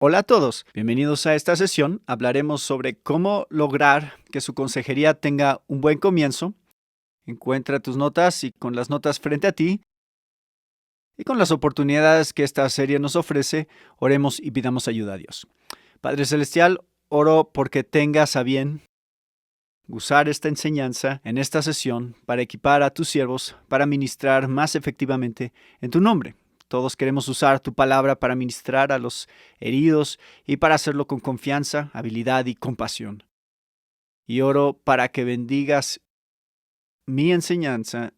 Hola a todos, bienvenidos a esta sesión. Hablaremos sobre cómo lograr que su consejería tenga un buen comienzo. Encuentra tus notas y con las notas frente a ti y con las oportunidades que esta serie nos ofrece, oremos y pidamos ayuda a Dios. Padre Celestial, oro porque tengas a bien usar esta enseñanza en esta sesión para equipar a tus siervos para ministrar más efectivamente en tu nombre. Todos queremos usar tu palabra para ministrar a los heridos y para hacerlo con confianza, habilidad y compasión. Y oro para que bendigas mi enseñanza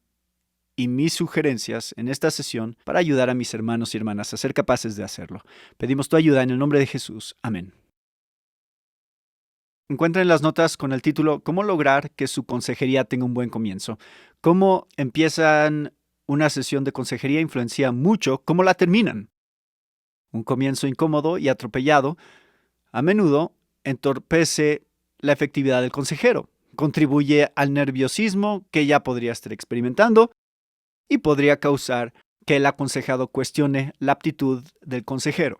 y mis sugerencias en esta sesión para ayudar a mis hermanos y hermanas a ser capaces de hacerlo. Pedimos tu ayuda en el nombre de Jesús. Amén. Encuentren las notas con el título ¿Cómo lograr que su consejería tenga un buen comienzo? Cómo empiezan una sesión de consejería influencia mucho cómo la terminan. Un comienzo incómodo y atropellado a menudo entorpece la efectividad del consejero, contribuye al nerviosismo que ya podría estar experimentando y podría causar que el aconsejado cuestione la aptitud del consejero.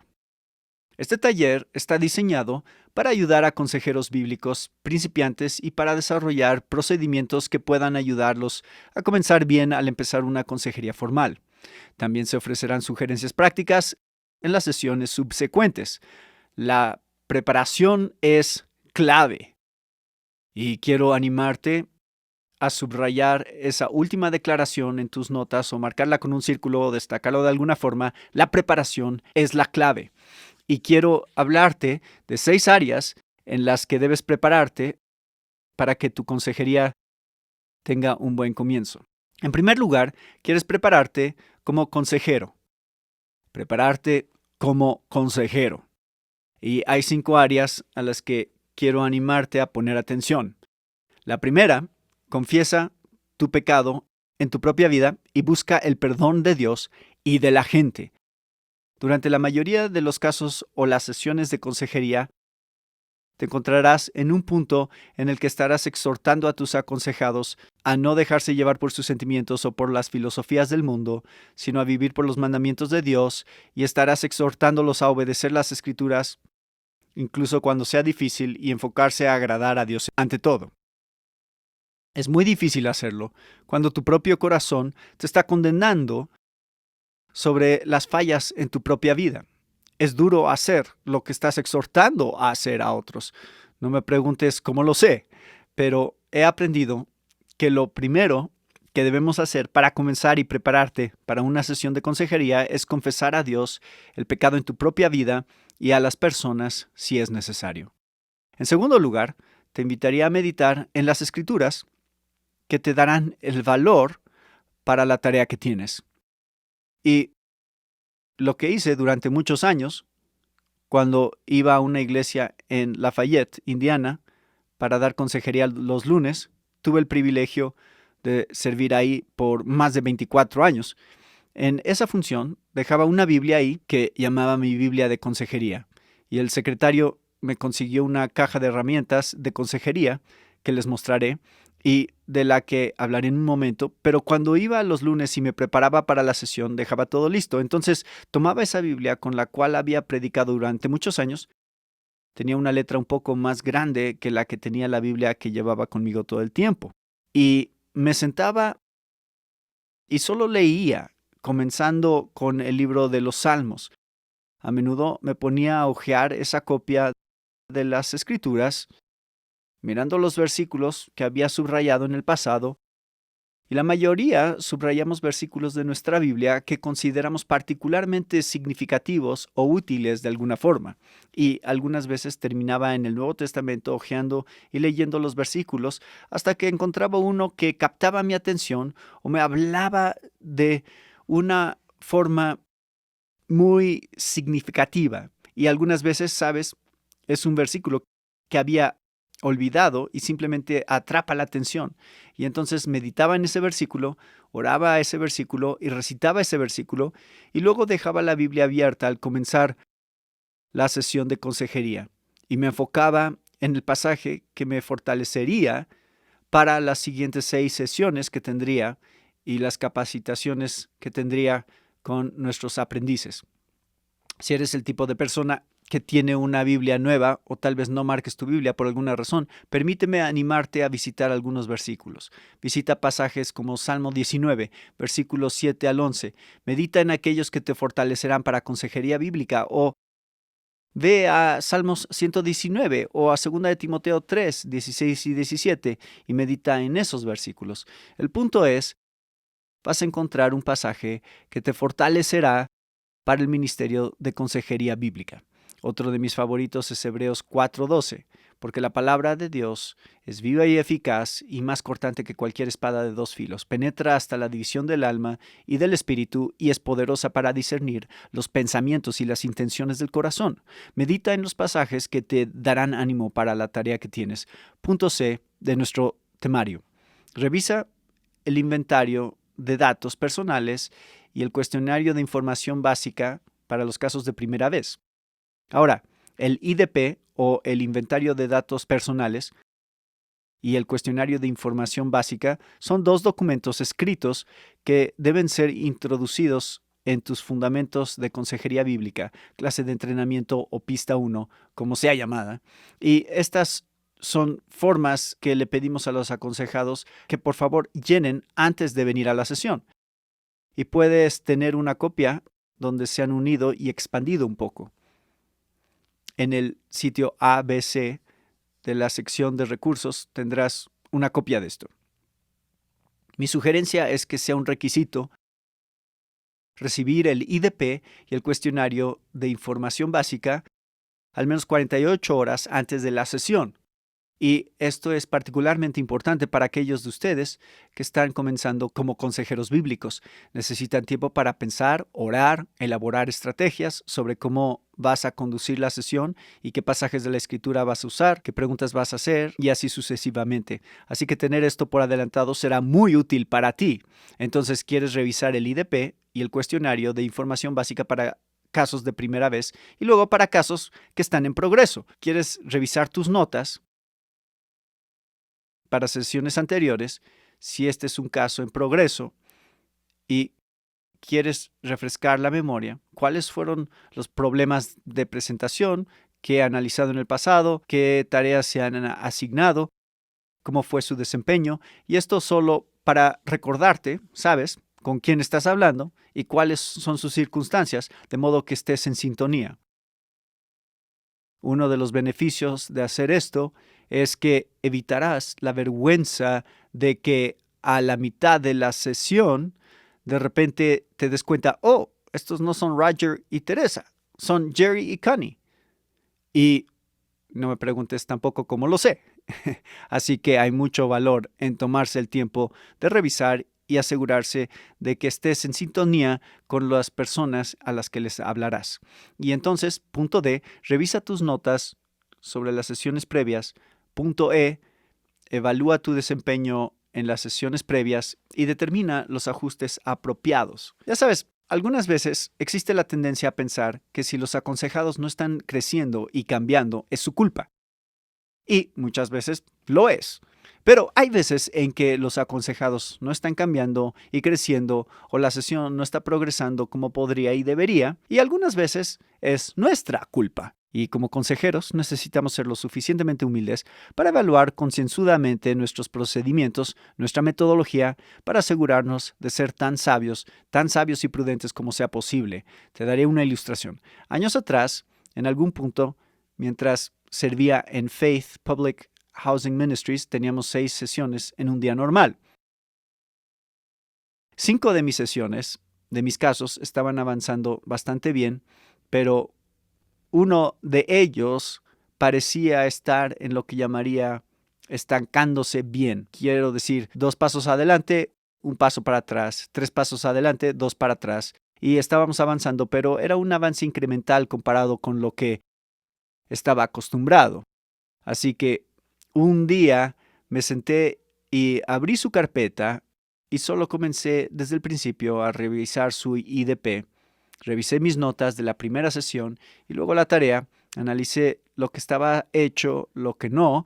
Este taller está diseñado para ayudar a consejeros bíblicos principiantes y para desarrollar procedimientos que puedan ayudarlos a comenzar bien al empezar una consejería formal. También se ofrecerán sugerencias prácticas en las sesiones subsecuentes. La preparación es clave y quiero animarte a subrayar esa última declaración en tus notas o marcarla con un círculo o destacarlo de alguna forma. La preparación es la clave. Y quiero hablarte de 6 áreas en las que debes prepararte para que tu consejería tenga un buen comienzo. En primer lugar, quieres prepararte como consejero. Prepararte como consejero. Y hay 5 áreas a las que quiero animarte a poner atención. La primera, confiesa tu pecado en tu propia vida y busca el perdón de Dios y de la gente. Durante la mayoría de los casos o las sesiones de consejería, te encontrarás en un punto en el que estarás exhortando a tus aconsejados a no dejarse llevar por sus sentimientos o por las filosofías del mundo, sino a vivir por los mandamientos de Dios, y estarás exhortándolos a obedecer las Escrituras, incluso cuando sea difícil, y enfocarse a agradar a Dios ante todo. Es muy difícil hacerlo cuando tu propio corazón te está condenando sobre las fallas en tu propia vida. Es duro hacer lo que estás exhortando a hacer a otros. No me preguntes cómo lo sé, pero he aprendido que lo primero que debemos hacer para comenzar y prepararte para una sesión de consejería es confesar a Dios el pecado en tu propia vida y a las personas si es necesario. En segundo lugar, te invitaría a meditar en las Escrituras que te darán el valor para la tarea que tienes. Y lo que hice durante muchos años, cuando iba a una iglesia en Lafayette, Indiana, para dar consejería los lunes, tuve el privilegio de servir ahí por más de 24 años. En esa función dejaba una Biblia ahí que llamaba mi Biblia de consejería, y el secretario me consiguió una caja de herramientas de consejería que les mostraré y de la que hablaré en un momento, pero cuando iba los lunes y me preparaba para la sesión dejaba todo listo. Entonces tomaba esa Biblia con la cual había predicado durante muchos años. Tenía una letra un poco más grande que la que tenía la Biblia que llevaba conmigo todo el tiempo. Y me sentaba y solo leía, comenzando con el libro de los Salmos. A menudo me ponía a hojear esa copia de las Escrituras, mirando los versículos que había subrayado en el pasado, y la mayoría subrayamos versículos de nuestra Biblia que consideramos particularmente significativos o útiles de alguna forma. Y algunas veces terminaba en el Nuevo Testamento hojeando y leyendo los versículos hasta que encontraba uno que captaba mi atención o me hablaba de una forma muy significativa. Y algunas veces, sabes, es un versículo que había olvidado y simplemente atrapa la atención. Y entonces meditaba en ese versículo, oraba a ese versículo y recitaba ese versículo, y luego dejaba la Biblia abierta al comenzar la sesión de consejería. Y me enfocaba en el pasaje que me fortalecería para las siguientes 6 sesiones que tendría y las capacitaciones que tendría con nuestros aprendices. Si eres el tipo de persona que tiene una Biblia nueva o tal vez no marques tu Biblia por alguna razón, permíteme animarte a visitar algunos versículos. Visita pasajes como Salmo 19, versículos 7 al 11. Medita en aquellos que te fortalecerán para consejería bíblica o ve a Salmos 119 o a 2 de Timoteo 3, 16 y 17 y medita en esos versículos. El punto es, vas a encontrar un pasaje que te fortalecerá para el ministerio de consejería bíblica. Otro de mis favoritos es Hebreos 4:12, porque la palabra de Dios es viva y eficaz y más cortante que cualquier espada de dos filos. Penetra hasta la división del alma y del espíritu y es poderosa para discernir los pensamientos y las intenciones del corazón. Medita en los pasajes que te darán ánimo para la tarea que tienes. Punto C de nuestro temario. Revisa el inventario de datos personales y el cuestionario de información básica para los casos de primera vez. Ahora, el IDP o el inventario de datos personales y el cuestionario de información básica son dos documentos escritos que deben ser introducidos en tus fundamentos de consejería bíblica, clase de entrenamiento o pista 1, como sea llamada. Y estas son formas que le pedimos a los aconsejados que por favor llenen antes de venir a la sesión. Y puedes tener una copia donde se han unido y expandido un poco. En el sitio ABC de la sección de recursos tendrás una copia de esto. Mi sugerencia es que sea un requisito recibir el IDP y el cuestionario de información básica al menos 48 horas antes de la sesión. Y esto es particularmente importante para aquellos de ustedes que están comenzando como consejeros bíblicos. Necesitan tiempo para pensar, orar, elaborar estrategias sobre cómo vas a conducir la sesión y qué pasajes de la Escritura vas a usar, qué preguntas vas a hacer y así sucesivamente. Así que tener esto por adelantado será muy útil para ti. Entonces, ¿quieres revisar el IDP y el cuestionario de información básica para casos de primera vez y luego para casos que están en progreso? ¿Quieres revisar tus notas para sesiones anteriores, si este es un caso en progreso y quieres refrescar la memoria, cuáles fueron los problemas de presentación que he analizado en el pasado, qué tareas se han asignado, cómo fue su desempeño, y esto solo para recordarte, ¿sabes?, con quién estás hablando y cuáles son sus circunstancias, de modo que estés en sintonía. Uno de los beneficios de hacer esto es que evitarás la vergüenza de que a la mitad de la sesión de repente te des cuenta, oh, estos no son Roger y Teresa, son Jerry y Connie. Y no me preguntes tampoco cómo lo sé. Así que hay mucho valor en tomarse el tiempo de revisar y asegurarse de que estés en sintonía con las personas a las que les hablarás. Y entonces, punto D, revisa tus notas sobre las sesiones previas. Punto E, evalúa tu desempeño en las sesiones previas y determina los ajustes apropiados. Ya sabes, algunas veces existe la tendencia a pensar que si los aconsejados no están creciendo y cambiando, es su culpa. Y muchas veces lo es. Pero hay veces en que los aconsejados no están cambiando y creciendo o la sesión no está progresando como podría y debería, y algunas veces es nuestra culpa. Y como consejeros necesitamos ser lo suficientemente humildes para evaluar concienzudamente nuestros procedimientos, nuestra metodología, para asegurarnos de ser tan sabios y prudentes como sea posible. Te daré una ilustración. Años atrás, en algún punto, mientras servía en Faith Public Housing Ministries, teníamos 6 sesiones en un día normal. 5 de mis sesiones, de mis casos, estaban avanzando bastante bien, pero uno de ellos parecía estar en lo que llamaría estancándose bien. Quiero decir, 2 pasos adelante, 1 paso para atrás, 3 pasos adelante, 2 para atrás. Y estábamos avanzando, pero era un avance incremental comparado con lo que estaba acostumbrado. Así que un día me senté y abrí su carpeta y solo comencé desde el principio a revisar su IDP. Revisé mis notas de la primera sesión y luego la tarea. Analicé lo que estaba hecho, lo que no,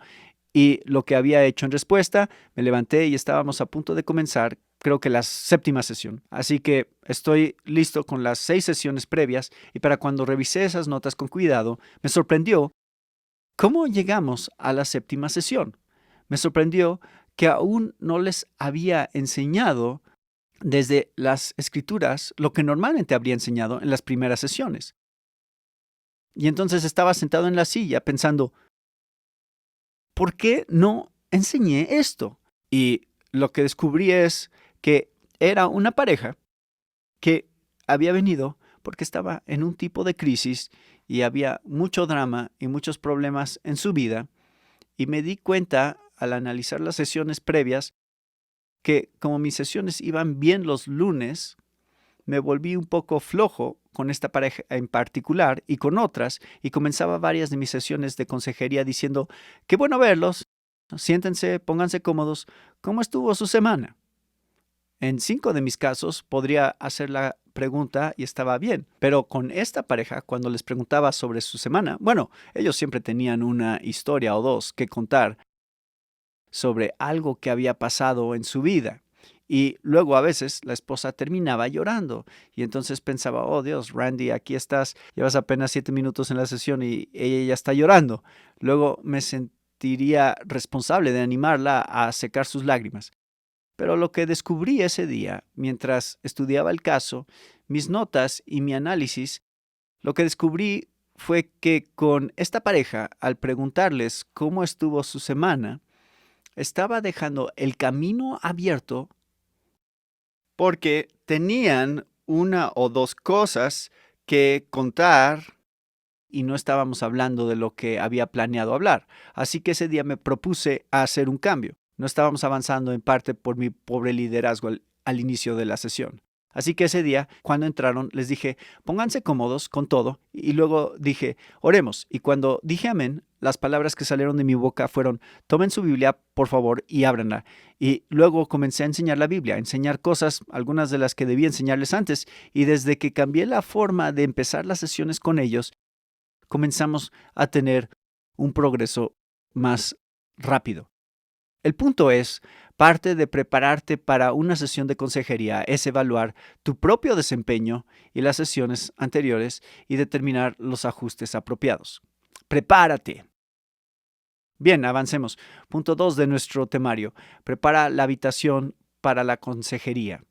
y lo que había hecho en respuesta. Me levanté y estábamos a punto de comenzar creo que la séptima sesión. Así que estoy listo con las 6 sesiones previas y para cuando revisé esas notas con cuidado, me sorprendió cómo llegamos a la séptima sesión. Me sorprendió que aún no les había enseñado desde las escrituras lo que normalmente habría enseñado en las primeras sesiones. Y entonces estaba sentado en la silla pensando, ¿por qué no enseñé esto? Y lo que descubrí es que era una pareja que había venido porque estaba en un tipo de crisis y había mucho drama y muchos problemas en su vida. Y me di cuenta al analizar las sesiones previas que como mis sesiones iban bien los lunes, me volví un poco flojo con esta pareja en particular y con otras, y comenzaba varias de mis sesiones de consejería diciendo, qué bueno verlos, siéntense, pónganse cómodos, ¿cómo estuvo su semana? En 5 de mis casos podría hacer la pregunta y estaba bien, pero con esta pareja, cuando les preguntaba sobre su semana, bueno, ellos siempre tenían una historia o dos que contar sobre algo que había pasado en su vida. Y luego a veces la esposa terminaba llorando y entonces pensaba, oh Dios, Randy, aquí estás, llevas apenas 7 minutos en la sesión y ella ya está llorando. Luego me sentiría responsable de animarla a secar sus lágrimas. Pero lo que descubrí ese día, mientras estudiaba el caso, mis notas y mi análisis, lo que descubrí fue que con esta pareja, al preguntarles cómo estuvo su semana, estaba dejando el camino abierto porque tenían una o dos cosas que contar y no estábamos hablando de lo que había planeado hablar. Así que ese día me propuse a hacer un cambio. No estábamos avanzando en parte por mi pobre liderazgo al inicio de la sesión. Así que ese día, cuando entraron, les dije, pónganse cómodos con todo. Y luego dije, oremos. Y cuando dije amén, las palabras que salieron de mi boca fueron, tomen su Biblia, por favor, y ábranla. Y luego comencé a enseñar la Biblia, a enseñar cosas, algunas de las que debía enseñarles antes. Y desde que cambié la forma de empezar las sesiones con ellos, comenzamos a tener un progreso más rápido. El punto es, parte de prepararte para una sesión de consejería es evaluar tu propio desempeño y las sesiones anteriores y determinar los ajustes apropiados. Prepárate. Bien, avancemos. Punto 2 de nuestro temario. Prepara la habitación para la consejería.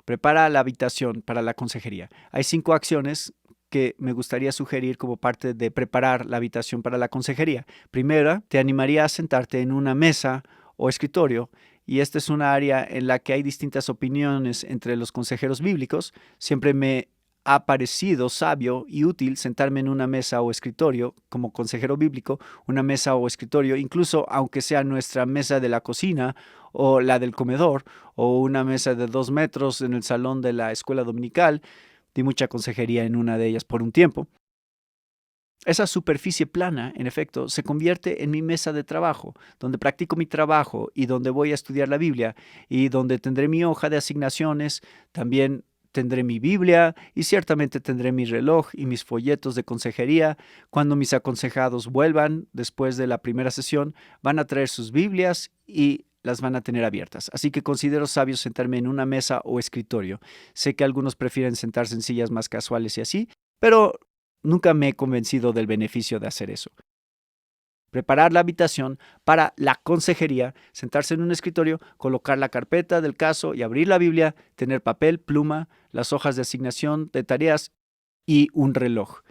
Prepara la habitación para la consejería. Hay 5 acciones que me gustaría sugerir como parte de preparar la habitación para la consejería. Primera, te animaría a sentarte en una mesa o escritorio, y esta es una área en la que hay distintas opiniones entre los consejeros bíblicos. Siempre me ha parecido sabio y útil sentarme en una mesa o escritorio como consejero bíblico, una mesa o escritorio, incluso aunque sea nuestra mesa de la cocina o la del comedor o una mesa de 2 metros en el salón de la escuela dominical. Di mucha consejería en una de ellas por un tiempo. Esa superficie plana, en efecto, se convierte en mi mesa de trabajo, donde practico mi trabajo y donde voy a estudiar la Biblia y donde tendré mi hoja de asignaciones, también tendré mi Biblia y ciertamente tendré mi reloj y mis folletos de consejería. Cuando mis aconsejados vuelvan después de la primera sesión, van a traer sus Biblias y las van a tener abiertas. Así que considero sabio sentarme en una mesa o escritorio. Sé que algunos prefieren sentarse en sillas más casuales y así, pero nunca me he convencido del beneficio de hacer eso. Preparar la habitación para la consejería, sentarse en un escritorio, colocar la carpeta del caso y abrir la Biblia, tener papel, pluma, las hojas de asignación de tareas y un reloj.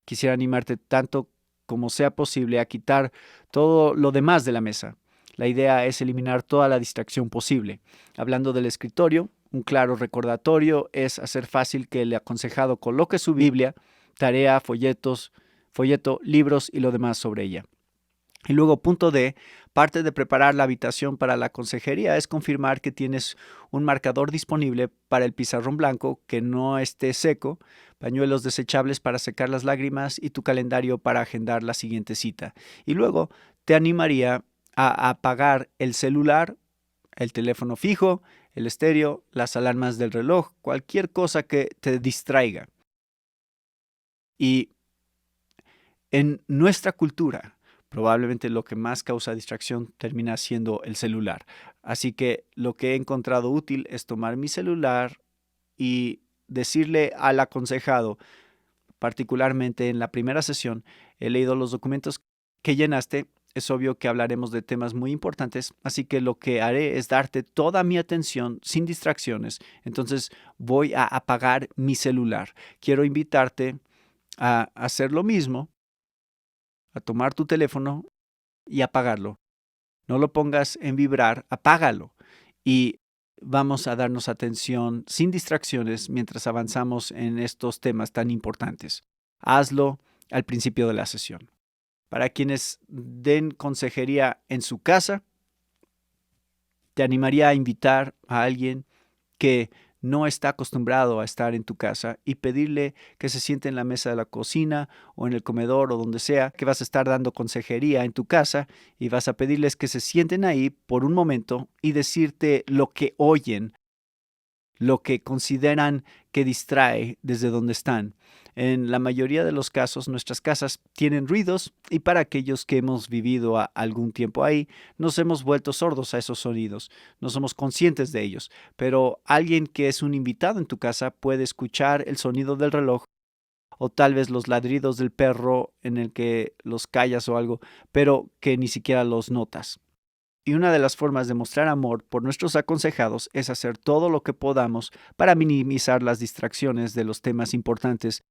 Quisiera animarte tanto como sea posible a quitar todo lo demás de la mesa. La idea es eliminar toda la distracción posible. Hablando del escritorio, un claro recordatorio es hacer fácil que el aconsejado coloque su Biblia, tarea, folleto, libros y lo demás sobre ella. Y luego, punto D, parte de preparar la habitación para la consejería es confirmar que tienes un marcador disponible para el pizarrón blanco que no esté seco, pañuelos desechables para secar las lágrimas y tu calendario para agendar la siguiente cita. Y luego te animaría a apagar el celular, el teléfono fijo, el estéreo, las alarmas del reloj, cualquier cosa que te distraiga. Y en nuestra cultura, probablemente lo que más causa distracción termina siendo el celular. Así que lo que he encontrado útil es tomar mi celular y decirle al aconsejado, particularmente en la primera sesión, he leído los documentos que llenaste. Es obvio que hablaremos de temas muy importantes, así que lo que haré es darte toda mi atención sin distracciones. Entonces voy a apagar mi celular. Quiero invitarte a hacer lo mismo, a tomar tu teléfono y apagarlo. No lo pongas en vibrar, apágalo. Y vamos a darnos atención sin distracciones mientras avanzamos en estos temas tan importantes. Hazlo al principio de la sesión. Para quienes den consejería en su casa, te animaría a invitar a alguien que no está acostumbrado a estar en tu casa y pedirle que se siente en la mesa de la cocina o en el comedor o donde sea que vas a estar dando consejería en tu casa, y vas a pedirles que se sienten ahí por un momento y decirte lo que oyen, lo que consideran que distrae desde donde están. En la mayoría de los casos, nuestras casas tienen ruidos, y para aquellos que hemos vivido algún tiempo ahí, nos hemos vuelto sordos a esos sonidos, no somos conscientes de ellos. Pero alguien que es un invitado en tu casa puede escuchar el sonido del reloj o tal vez los ladridos del perro en el que los callas o algo, pero que ni siquiera los notas. Y una de las formas de mostrar amor por nuestros aconsejados es hacer todo lo que podamos para minimizar las distracciones de los temas importantes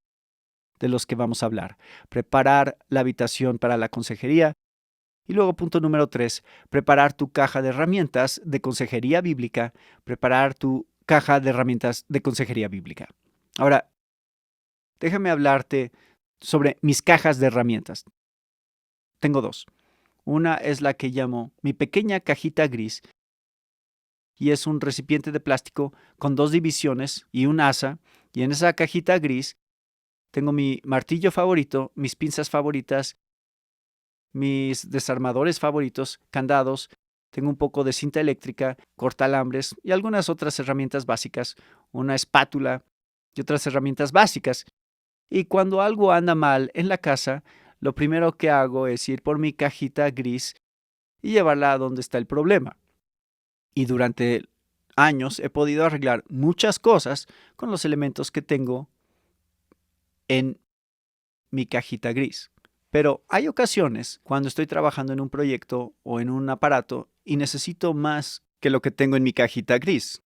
de los que vamos a hablar. Preparar la habitación para la consejería. Y luego, punto número 3, preparar tu caja de herramientas de consejería bíblica. Preparar tu caja de herramientas de consejería bíblica. Ahora, déjame hablarte sobre mis cajas de herramientas. Tengo dos. Una es la que llamo mi pequeña cajita gris, y es un recipiente de plástico con dos divisiones y un asa, y en esa cajita gris tengo mi martillo favorito, mis pinzas favoritas, mis desarmadores favoritos, candados, tengo un poco de cinta eléctrica, cortalambres y algunas otras herramientas básicas, una espátula y otras herramientas básicas. Y cuando algo anda mal en la casa, lo primero que hago es ir por mi cajita gris y llevarla a donde está el problema. Y durante años he podido arreglar muchas cosas con los elementos que tengo en mi cajita gris. Pero hay ocasiones cuando estoy trabajando en un proyecto o en un aparato y necesito más que lo que tengo en mi cajita gris.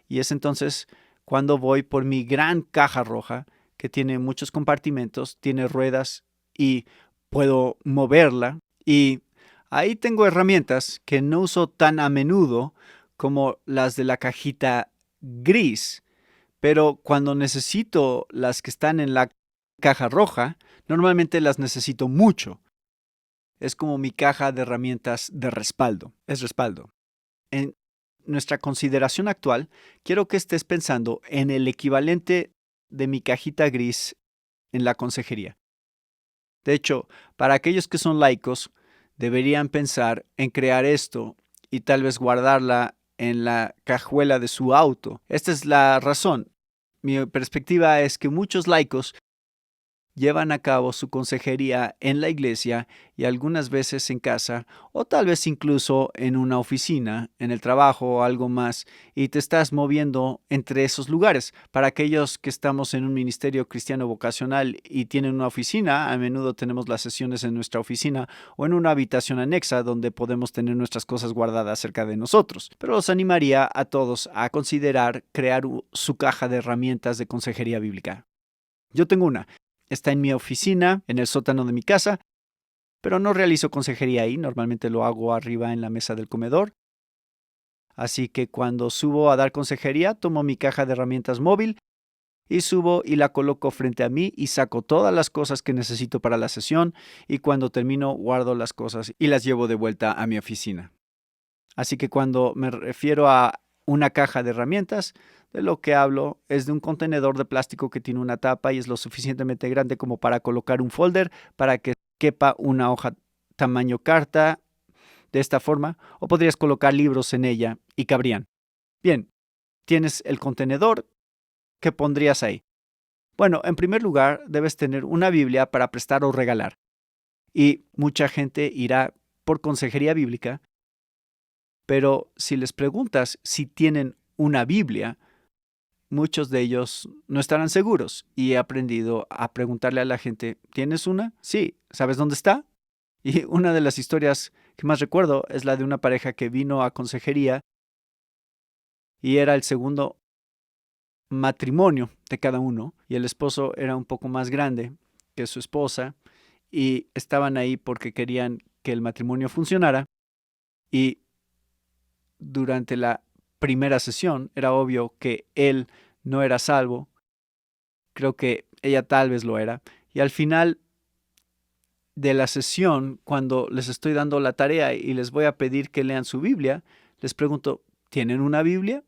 Y es entonces cuando voy por mi gran caja roja, que tiene muchos compartimentos, tiene ruedas y puedo moverla. Y ahí tengo herramientas que no uso tan a menudo como las de la cajita gris. Pero cuando necesito las que están en la caja roja, normalmente las necesito mucho. Es como mi caja de herramientas de respaldo. Es respaldo. En nuestra consideración actual, quiero que estés pensando en el equivalente de mi cajita gris en la consejería. De hecho, para aquellos que son laicos, deberían pensar en crear esto y tal vez guardarla en la cajuela de su auto. Esta es la razón. Mi perspectiva es que muchos laicos llevan a cabo su consejería en la iglesia y algunas veces en casa, o tal vez incluso en una oficina, en el trabajo o algo más, y te estás moviendo entre esos lugares. Para aquellos que estamos en un ministerio cristiano vocacional y tienen una oficina, a menudo tenemos las sesiones en nuestra oficina o en una habitación anexa donde podemos tener nuestras cosas guardadas cerca de nosotros. Pero los animaría a todos a considerar crear su caja de herramientas de consejería bíblica. Yo tengo una. Está en mi oficina, en el sótano de mi casa, pero no realizo consejería ahí. Normalmente lo hago arriba en la mesa del comedor. Así que cuando subo a dar consejería, tomo mi caja de herramientas móvil y subo y la coloco frente a mí y saco todas las cosas que necesito para la sesión, y cuando termino guardo las cosas y las llevo de vuelta a mi oficina. Así que cuando me refiero a una caja de herramientas, de lo que hablo es de un contenedor de plástico que tiene una tapa y es lo suficientemente grande como para colocar un folder para que quepa una hoja tamaño carta de esta forma, o podrías colocar libros en ella y cabrían. Bien, tienes el contenedor. ¿Qué pondrías ahí? Bueno, en primer lugar, debes tener una Biblia para prestar o regalar. Y mucha gente irá por consejería bíblica Pero si les preguntas si tienen una Biblia, muchos de ellos no estarán seguros. Y he aprendido a preguntarle a la gente, ¿tienes una? Sí. ¿Sabes dónde está? Y una de las historias que más recuerdo es la de una pareja que vino a consejería y era el segundo matrimonio de cada uno. Y el esposo era un poco más grande que su esposa y estaban ahí porque querían que el matrimonio funcionara. Y durante la primera sesión era obvio que él no era salvo. Creo que ella tal vez lo era. Y al final de la sesión, cuando les estoy dando la tarea y les voy a pedir que lean su Biblia, les pregunto, ¿tienen una Biblia?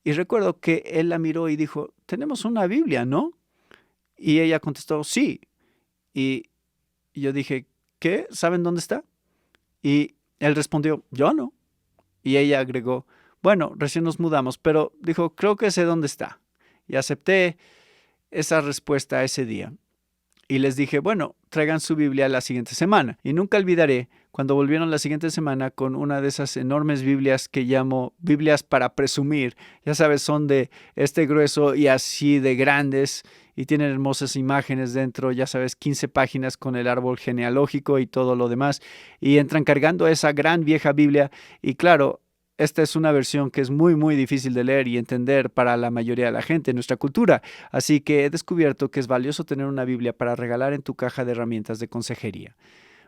Y recuerdo que él la miró y dijo, tenemos una Biblia, ¿no? Y ella contestó, sí. Y yo dije, ¿qué? ¿Saben dónde está? Y él respondió, yo no. Y ella agregó, bueno, recién nos mudamos, pero dijo, creo que sé dónde está. Y acepté esa respuesta ese día. Y les dije, bueno, traigan su Biblia la siguiente semana. Y nunca olvidaré cuando volvieron la siguiente semana con una de esas enormes Biblias que llamo Biblias para presumir. Ya sabes, son de este grueso y así de grandes y tienen hermosas imágenes dentro, ya sabes, 15 páginas con el árbol genealógico y todo lo demás. Y entran cargando esa gran vieja Biblia y claro, esta es una versión que es muy, muy difícil de leer y entender para la mayoría de la gente en nuestra cultura. Así que he descubierto que es valioso tener una Biblia para regalar en tu caja de herramientas de consejería.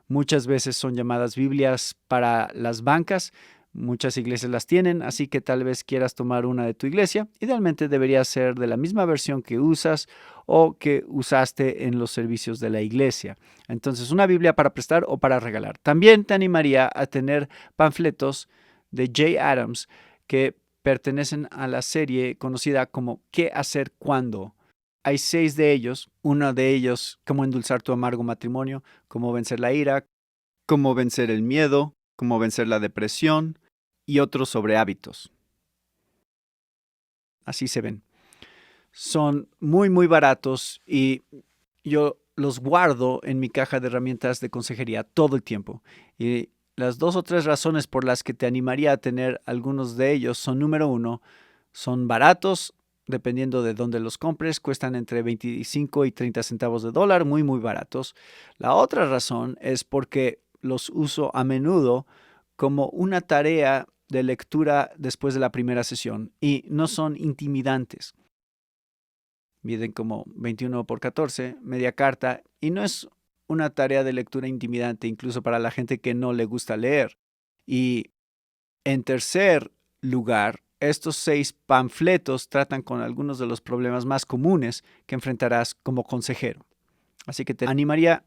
Muchas veces son llamadas Biblias para las bancas. Muchas iglesias las tienen, así que tal vez quieras tomar una de tu iglesia. Idealmente debería ser de la misma versión que usas o que usaste en los servicios de la iglesia. Entonces, una Biblia para prestar o para regalar. También te animaría a tener panfletos de Jay Adams que pertenecen a la serie conocida como ¿Qué hacer cuando? Hay 6 de ellos, uno de ellos, cómo endulzar tu amargo matrimonio, cómo vencer la ira, cómo vencer el miedo, cómo vencer la depresión y otros sobre hábitos. Así se ven. Son muy, muy baratos y yo los guardo en mi caja de herramientas de consejería todo el tiempo. Y las 2 o 3 razones por las que te animaría a tener algunos de ellos son, número 1, son baratos, dependiendo de dónde los compres, cuestan entre 25 y 30 centavos de dólar, muy, muy baratos. La otra razón es porque los uso a menudo como una tarea de lectura después de la primera sesión y no son intimidantes. Miden como 21 por 14, media carta, y no es una tarea de lectura intimidante incluso para la gente que no le gusta leer. Y en tercer lugar, estos 6 panfletos tratan con algunos de los problemas más comunes que enfrentarás como consejero. Así que te animaría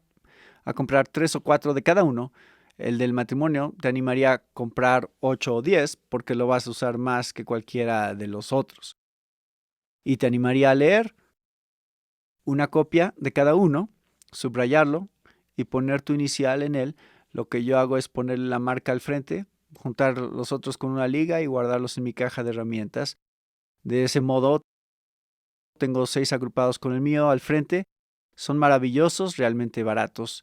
a comprar 3 o 4 de cada uno. El del matrimonio te animaría a comprar 8 o 10 porque lo vas a usar más que cualquiera de los otros. Y te animaría a leer una copia de cada uno, subrayarlo y poner tu inicial en él. Lo que yo hago es ponerle la marca al frente, juntar los otros con una liga y guardarlos en mi caja de herramientas. De ese modo, tengo 6 agrupados con el mío al frente. Son maravillosos, realmente baratos,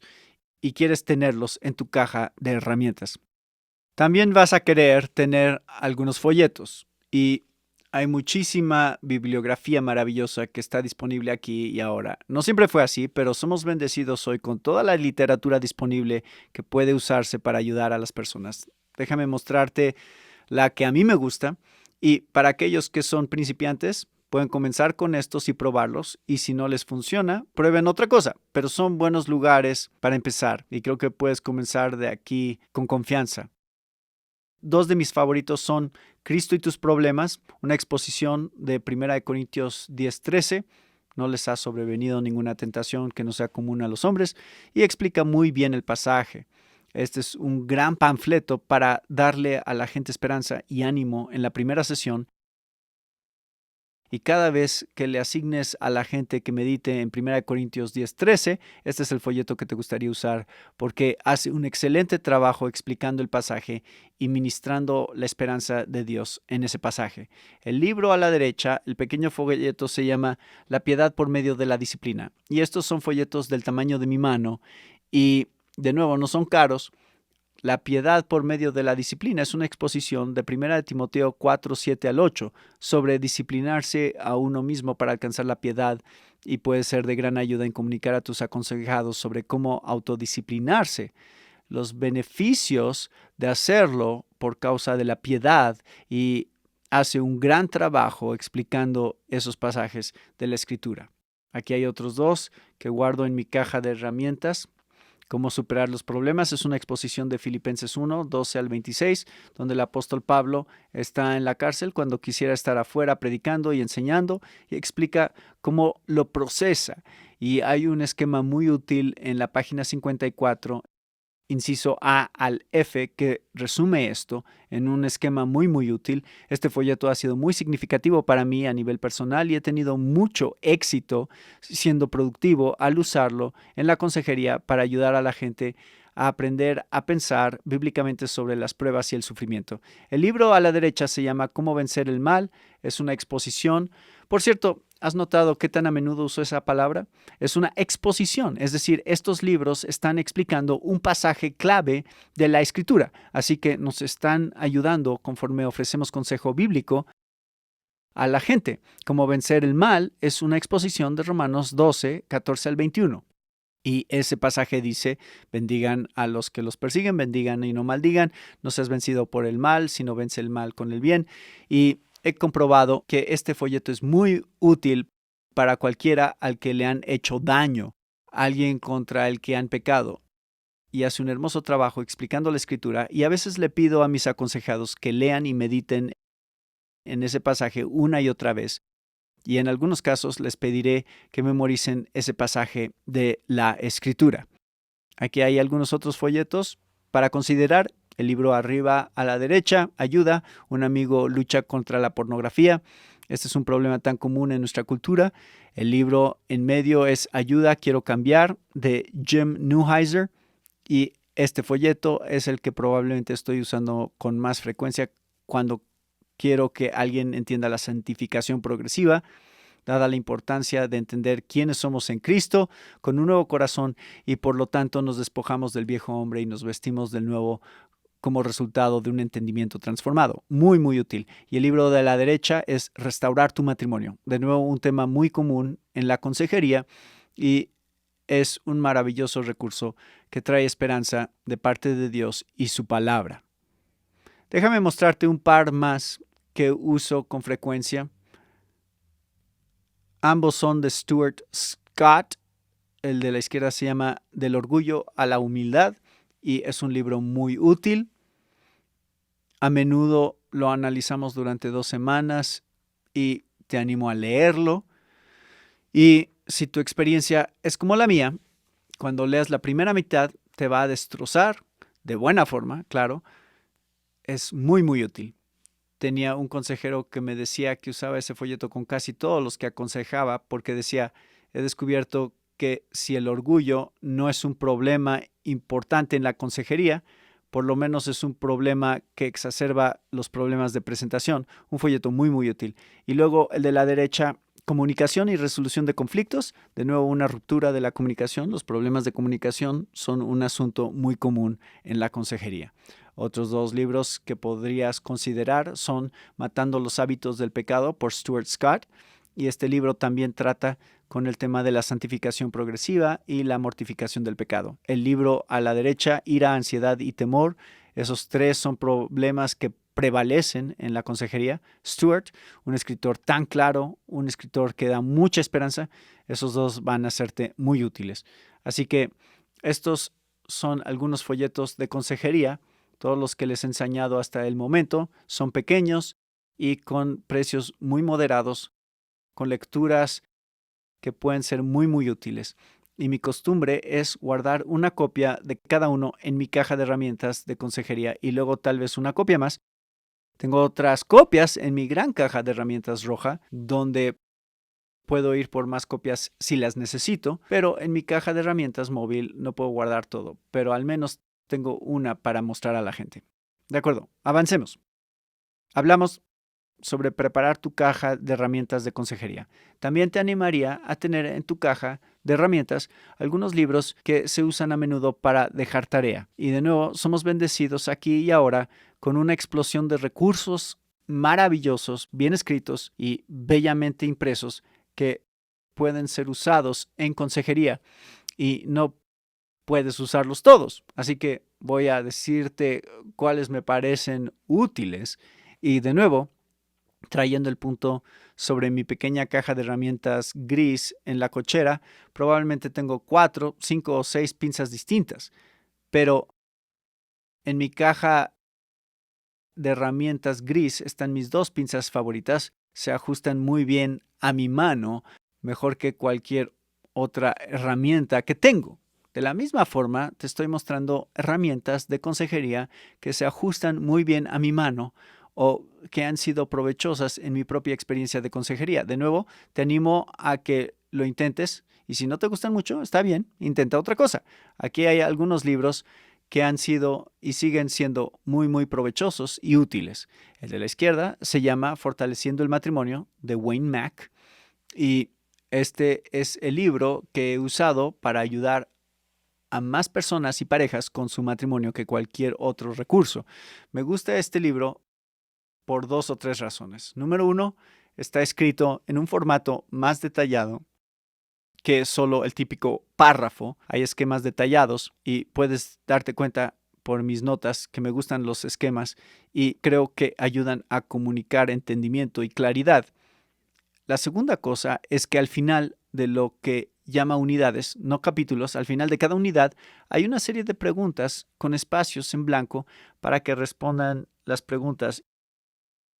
y quieres tenerlos en tu caja de herramientas. También vas a querer tener algunos folletos y hay muchísima bibliografía maravillosa que está disponible aquí y ahora. No siempre fue así, pero somos bendecidos hoy con toda la literatura disponible que puede usarse para ayudar a las personas. Déjame mostrarte la que a mí me gusta y para aquellos que son principiantes pueden comenzar con estos y probarlos y si no les funciona, prueben otra cosa, pero son buenos lugares para empezar y creo que puedes comenzar de aquí con confianza. 2 de mis favoritos son Cristo y tus problemas, una exposición de 1 Corintios 10:13. No les ha sobrevenido ninguna tentación que no sea común a los hombres y explica muy bien el pasaje. Este es un gran panfleto para darle a la gente esperanza y ánimo en la primera sesión. Y cada vez que le asignes a la gente que medite en 1 Corintios 10:13, este es el folleto que te gustaría usar porque hace un excelente trabajo explicando el pasaje y ministrando la esperanza de Dios en ese pasaje. El libro a la derecha, el pequeño folleto se llama La piedad por medio de la disciplina. Y estos son folletos del tamaño de mi mano y, de nuevo, no son caros. La piedad por medio de la disciplina es una exposición de 1 Timoteo 4, 7 al 8 sobre disciplinarse a uno mismo para alcanzar la piedad, y puede ser de gran ayuda en comunicar a tus aconsejados sobre cómo autodisciplinarse, los beneficios de hacerlo por causa de la piedad, y hace un gran trabajo explicando esos pasajes de la Escritura. Aquí hay otros dos que guardo en mi caja de herramientas. Cómo superar los problemas es una exposición de Filipenses 1, 12 al 26, donde el apóstol Pablo está en la cárcel cuando quisiera estar afuera predicando y enseñando, y explica cómo lo procesa. Y hay un esquema muy útil en la página 54, inciso A al F, que resume esto en un esquema muy útil. Este folleto ha sido muy significativo para mí a nivel personal y he tenido mucho éxito siendo productivo al usarlo en la consejería para ayudar a la gente a aprender a pensar bíblicamente sobre las pruebas y el sufrimiento. El libro a la derecha se llama Cómo vencer el mal. Es una exposición. Por cierto, ¿has notado qué tan a menudo uso esa palabra? Es una exposición, es decir, estos libros están explicando un pasaje clave de la Escritura, así que nos están ayudando conforme ofrecemos consejo bíblico a la gente. Cómo vencer el mal es una exposición de Romanos 12, 14 al 21. Y ese pasaje dice: bendigan a los que los persiguen, bendigan y no maldigan, no seas vencido por el mal, sino vence el mal con el bien. Y he comprobado que este folleto es muy útil para cualquiera al que le han hecho daño, alguien contra el que han pecado. Y hace un hermoso trabajo explicando la Escritura, y a veces le pido a mis aconsejados que lean y mediten en ese pasaje una y otra vez. Y en algunos casos les pediré que memoricen ese pasaje de la Escritura. Aquí hay algunos otros folletos para considerar. El libro arriba a la derecha, Ayuda, un amigo lucha contra la pornografía. Este es un problema tan común en nuestra cultura. El libro en medio es Ayuda, quiero cambiar, de Jim Neuheiser. Y este folleto es el que probablemente estoy usando con más frecuencia cuando quiero que alguien entienda la santificación progresiva, dada la importancia de entender quiénes somos en Cristo, con un nuevo corazón, y por lo tanto nos despojamos del viejo hombre y nos vestimos del nuevo como resultado de un entendimiento transformado. Muy útil. Y el libro de la derecha es Restaurar tu matrimonio. De nuevo, un tema muy común en la consejería, y es un maravilloso recurso que trae esperanza de parte de Dios y su palabra. Déjame mostrarte un par más que uso con frecuencia. Ambos son de Stuart Scott. El de la izquierda se llama Del orgullo a la humildad y es un libro muy útil. A menudo lo analizamos durante 2 semanas y te animo a leerlo. Y si tu experiencia es como la mía, cuando leas la primera mitad te va a destrozar, de buena forma, claro. Es muy útil. Tenía un consejero que me decía que usaba ese folleto con casi todos los que aconsejaba, porque decía: he descubierto que si el orgullo no es un problema importante en la consejería, por lo menos es un problema que exacerba los problemas de presentación. Un folleto muy útil. Y luego el de la derecha, Comunicación y resolución de conflictos. De nuevo, una ruptura de la comunicación. Los problemas de comunicación son un asunto muy común en la consejería. Otros 2 libros que podrías considerar son Matando los hábitos del pecado por Stuart Scott, y este libro también trata con el tema de la santificación progresiva y la mortificación del pecado. El libro a la derecha, Ira, ansiedad y temor. Esos 3 son problemas que prevalecen en la consejería. Stuart, un escritor tan claro, un escritor que da mucha esperanza. Esos 2 van a serte muy útiles. Así que estos son algunos folletos de consejería. Todos los que les he enseñado hasta el momento son pequeños y con precios muy moderados, con lecturas que pueden ser muy útiles. Y mi costumbre es guardar una copia de cada uno en mi caja de herramientas de consejería y luego tal vez una copia más. Tengo otras copias en mi gran caja de herramientas roja, donde puedo ir por más copias si las necesito, pero en mi caja de herramientas móvil no puedo guardar todo, pero al menos tengo una para mostrar a la gente. De acuerdo, avancemos. Hablamos sobre preparar tu caja de herramientas de consejería. También te animaría a tener en tu caja de herramientas algunos libros que se usan a menudo para dejar tarea. Y de nuevo, somos bendecidos aquí y ahora con una explosión de recursos maravillosos, bien escritos y bellamente impresos que pueden ser usados en consejería y no puedes usarlos todos. Así que voy a decirte cuáles me parecen útiles. Y de nuevo, trayendo el punto sobre mi pequeña caja de herramientas gris en la cochera, probablemente tengo 4, 5 o 6 pinzas distintas. Pero en mi caja de herramientas gris están mis 2 pinzas favoritas. Se ajustan muy bien a mi mano, mejor que cualquier otra herramienta que tengo. De la misma forma, te estoy mostrando herramientas de consejería que se ajustan muy bien a mi mano o que han sido provechosas en mi propia experiencia de consejería. De nuevo, te animo a que lo intentes y si no te gustan mucho, está bien, intenta otra cosa. Aquí hay algunos libros que han sido y siguen siendo muy provechosos y útiles. El de la izquierda se llama Fortaleciendo el Matrimonio, de Wayne Mack, y este es el libro que he usado para ayudar a más personas y parejas con su matrimonio que cualquier otro recurso. Me gusta este libro por 2 o 3 razones. Número 1, está escrito en un formato más detallado que solo el típico párrafo. Hay esquemas detallados y puedes darte cuenta por mis notas que me gustan los esquemas y creo que ayudan a comunicar entendimiento y claridad. La segunda cosa es que al final de lo que llama unidades, no capítulos, al final de cada unidad hay una serie de preguntas con espacios en blanco para que respondan las preguntas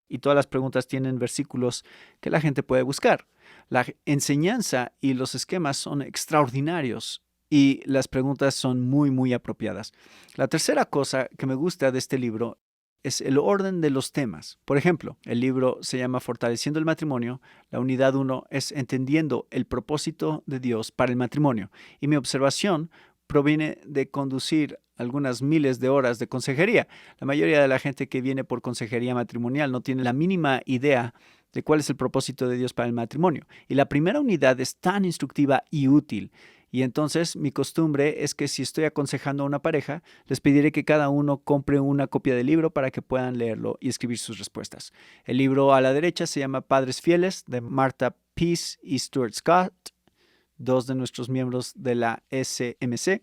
y todas las preguntas tienen versículos que la gente puede buscar. La enseñanza y los esquemas son extraordinarios y las preguntas son muy apropiadas. La tercera cosa que me gusta de este libro es el orden de los temas. Por ejemplo, el libro se llama Fortaleciendo el Matrimonio. La unidad 1 es Entendiendo el propósito de Dios para el matrimonio. Y mi observación proviene de conducir algunas miles de horas de consejería. La mayoría de la gente que viene por consejería matrimonial no tiene la mínima idea de cuál es el propósito de Dios para el matrimonio. Y la primera unidad es tan instructiva y útil. Y entonces mi costumbre es que si estoy aconsejando a una pareja, les pediré que cada uno compre una copia del libro para que puedan leerlo y escribir sus respuestas. El libro a la derecha se llama Padres Fieles, de Martha Peace y Stuart Scott, 2 de nuestros miembros de la SMC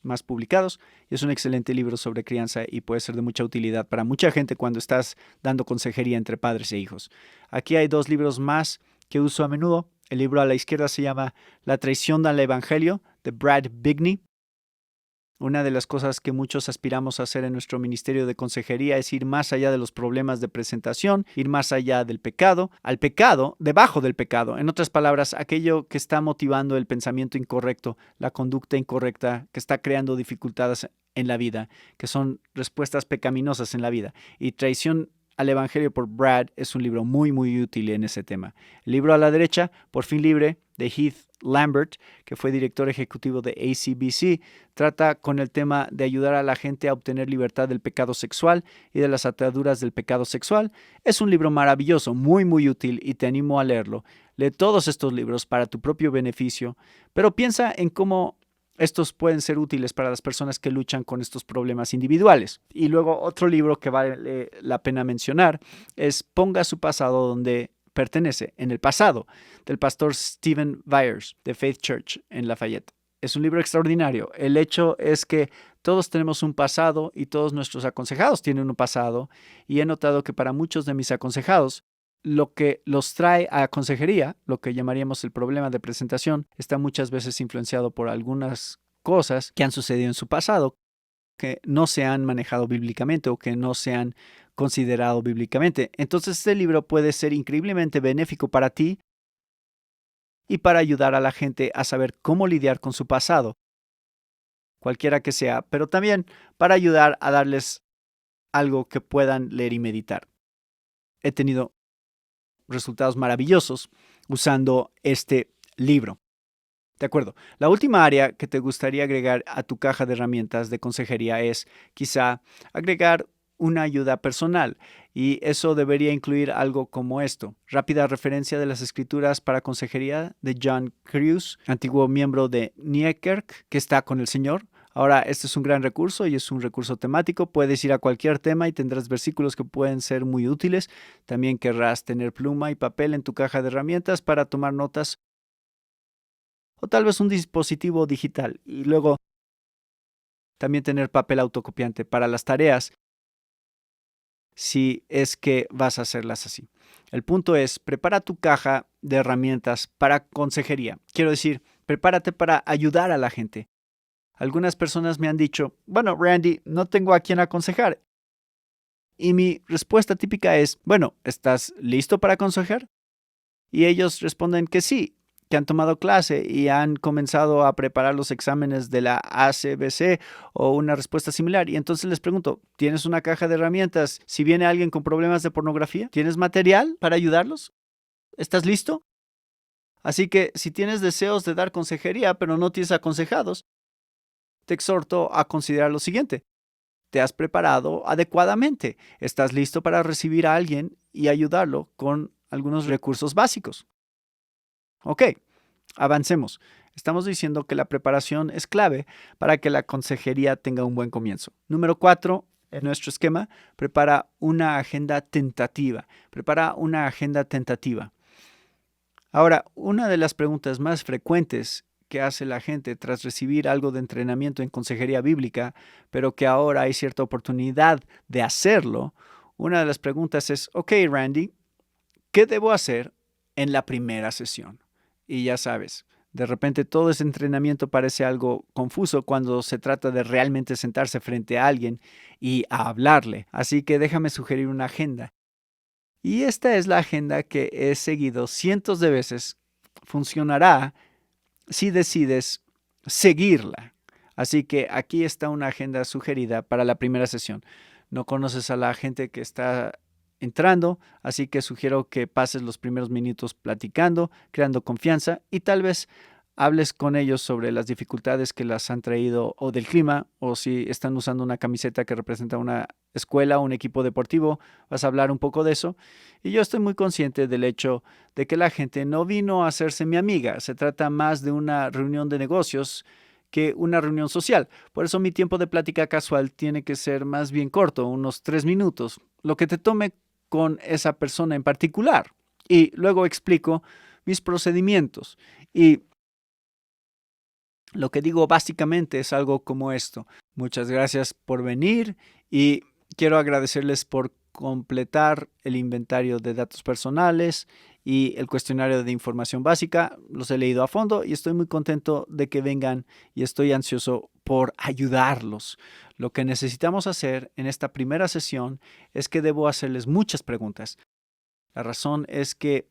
más publicados. Es un excelente libro sobre crianza y puede ser de mucha utilidad para mucha gente cuando estás dando consejería entre padres e hijos. Aquí hay 2 libros más que uso a menudo. El libro a la izquierda se llama La traición al Evangelio, de Brad Bigney. Una de las cosas que muchos aspiramos a hacer en nuestro ministerio de consejería es ir más allá de los problemas de presentación, ir más allá del pecado, al pecado, debajo del pecado. En otras palabras, aquello que está motivando el pensamiento incorrecto, la conducta incorrecta, que está creando dificultades en la vida, que son respuestas pecaminosas en la vida. Y Traición al Evangelio por Brad es un libro muy útil en ese tema. El libro a la derecha, Por fin libre, de Heath Lambert, que fue director ejecutivo de ACBC, trata con el tema de ayudar a la gente a obtener libertad del pecado sexual y de las ataduras del pecado sexual. Es un libro maravilloso, muy útil y te animo a leerlo. Lee todos estos libros para tu propio beneficio, pero piensa en cómo estos pueden ser útiles para las personas que luchan con estos problemas individuales. Y luego otro libro que vale la pena mencionar es Ponga su pasado donde pertenece, en el pasado, del pastor Stephen Byers de Faith Church en Lafayette. Es un libro extraordinario. El hecho es que todos tenemos un pasado y todos nuestros aconsejados tienen un pasado, y he notado que para muchos de mis aconsejados, lo que los trae a consejería, lo que llamaríamos el problema de presentación, está muchas veces influenciado por algunas cosas que han sucedido en su pasado que no se han manejado bíblicamente o que no se han considerado bíblicamente. Entonces este libro puede ser increíblemente benéfico para ti y para ayudar a la gente a saber cómo lidiar con su pasado, cualquiera que sea, pero también para ayudar a darles algo que puedan leer y meditar. He tenido resultados maravillosos usando este libro. De acuerdo. La última área que te gustaría agregar a tu caja de herramientas de consejería es quizá agregar una ayuda personal, y eso debería incluir algo como esto. Rápida referencia de las Escrituras para consejería de John Crews, antiguo miembro de Nykirk, que está con el Señor. Ahora, este es un gran recurso y es un recurso temático. Puedes ir a cualquier tema y tendrás versículos que pueden ser muy útiles. También querrás tener pluma y papel en tu caja de herramientas para tomar notas, o tal vez un dispositivo digital. Y luego también tener papel autocopiante para las tareas, si es que vas a hacerlas así. El punto es, prepara tu caja de herramientas para consejería. Quiero decir, prepárate para ayudar a la gente. Algunas personas me han dicho, bueno, Randy, no tengo a quién aconsejar. Y mi respuesta típica es, bueno, ¿estás listo para aconsejar? Y ellos responden que sí, que han tomado clase y han comenzado a preparar los exámenes de la ACBC o una respuesta similar. Y entonces les pregunto, ¿tienes una caja de herramientas si viene alguien con problemas de pornografía? ¿Tienes material para ayudarlos? ¿Estás listo? Así que si tienes deseos de dar consejería, pero no tienes aconsejados, te exhorto a considerar lo siguiente. ¿Te has preparado adecuadamente? ¿Estás listo para recibir a alguien y ayudarlo con algunos recursos básicos? Ok, avancemos. Estamos diciendo que la preparación es clave para que la consejería tenga un buen comienzo. Número 4, en nuestro esquema, prepara una agenda tentativa. Prepara una agenda tentativa. Ahora, una de las preguntas más frecuentes que hace la gente tras recibir algo de entrenamiento en consejería bíblica, pero que ahora hay cierta oportunidad de hacerlo, una de las preguntas es, ok, Randy, ¿qué debo hacer en la primera sesión? Y ya sabes, de repente todo ese entrenamiento parece algo confuso cuando se trata de realmente sentarse frente a alguien y a hablarle. Así que déjame sugerir una agenda. Y esta es la agenda que he seguido cientos de veces. Funcionará si decides seguirla. Así que aquí está una agenda sugerida para la primera sesión. No conoces a la gente que está entrando, así que sugiero que pases los primeros minutos platicando, creando confianza y tal vez hables con ellos sobre las dificultades que las han traído o del clima, o si están usando una camiseta que representa una escuela o un equipo deportivo, vas a hablar un poco de eso. Y yo estoy muy consciente del hecho de que la gente no vino a hacerse mi amiga, se trata más de una reunión de negocios que una reunión social. Por eso mi tiempo de plática casual tiene que ser más bien corto, unos 3 minutos, lo que te tome con esa persona en particular. Y luego explico mis procedimientos. Y lo que digo básicamente es algo como esto. Muchas gracias por venir y quiero agradecerles por completar el inventario de datos personales y el cuestionario de información básica. Los he leído a fondo y estoy muy contento de que vengan y estoy ansioso por ayudarlos. Lo que necesitamos hacer en esta primera sesión es que debo hacerles muchas preguntas. La razón es que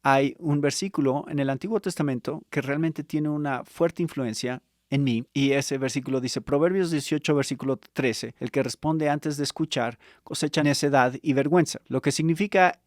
hay un versículo en el Antiguo Testamento que realmente tiene una fuerte influencia en mí, y ese versículo dice Proverbios 18, versículo 13, el que responde antes de escuchar cosecha necedad y vergüenza. Lo que significa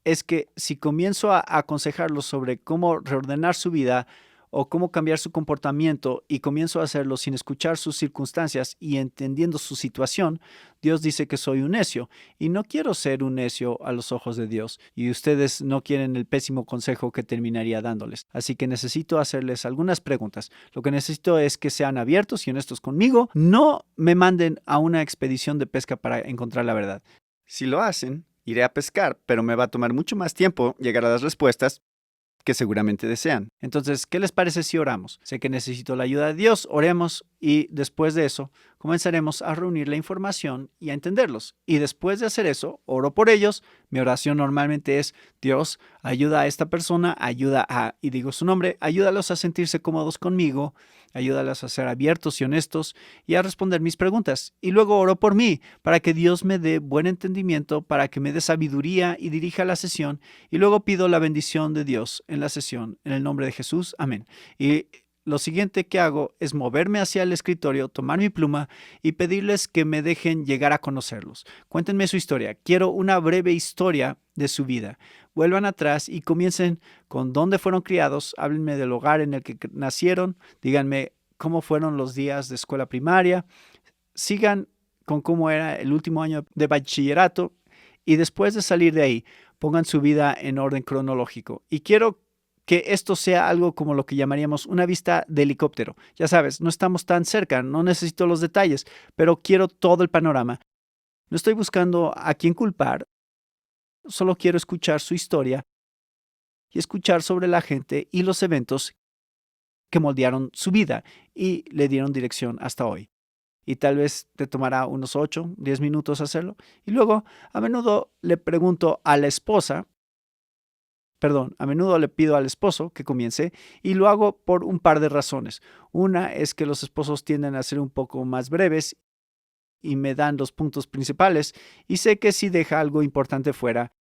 es que si comienzo a aconsejarlos sobre cómo reordenar su vida o cómo cambiar su comportamiento y comienzo a hacerlo sin escuchar sus circunstancias y entendiendo su situación, Dios dice que soy un necio y no quiero ser un necio a los ojos de Dios, y ustedes no quieren el pésimo consejo que terminaría dándoles. Así que necesito hacerles algunas preguntas. Lo que necesito es que sean abiertos y honestos conmigo. No me manden a una expedición de pesca para encontrar la verdad. Si lo hacen, iré a pescar, pero me va a tomar mucho más tiempo llegar a las respuestas que seguramente desean. Entonces, ¿qué les parece si oramos? Sé que necesito la ayuda de Dios, oremos y después de eso comenzaremos a reunir la información y a entenderlos. Y después de hacer eso, oro por ellos. Mi oración normalmente es, Dios, ayuda a esta persona, ayuda a, y digo su nombre, ayúdalos a sentirse cómodos conmigo, ayúdalos a ser abiertos y honestos y a responder mis preguntas. Y luego oro por mí, para que Dios me dé buen entendimiento, para que me dé sabiduría y dirija la sesión. Y luego pido la bendición de Dios en la sesión. En el nombre de Jesús, amén. Y lo siguiente que hago es moverme hacia el escritorio, tomar mi pluma y pedirles que me dejen llegar a conocerlos. Cuéntenme su historia. Quiero una breve historia de su vida. Vuelvan atrás y comiencen con dónde fueron criados. Háblenme del hogar en el que nacieron. Díganme cómo fueron los días de escuela primaria. Sigan con cómo era el último año de bachillerato y después de salir de ahí, pongan su vida en orden cronológico. Y quiero que esto sea algo como lo que llamaríamos una vista de helicóptero. Ya sabes, no estamos tan cerca, no necesito los detalles, pero quiero todo el panorama. No estoy buscando a quién culpar, solo quiero escuchar su historia y escuchar sobre la gente y los eventos que moldearon su vida y le dieron dirección hasta hoy. Y tal vez te tomará unos 8, 10 minutos hacerlo. Y luego, a menudo le pregunto a la esposa, a menudo le pido al esposo que comience y lo hago por un par de razones. Una es que los esposos tienden a ser un poco más breves y me dan los puntos principales y sé que si deja algo importante fuera,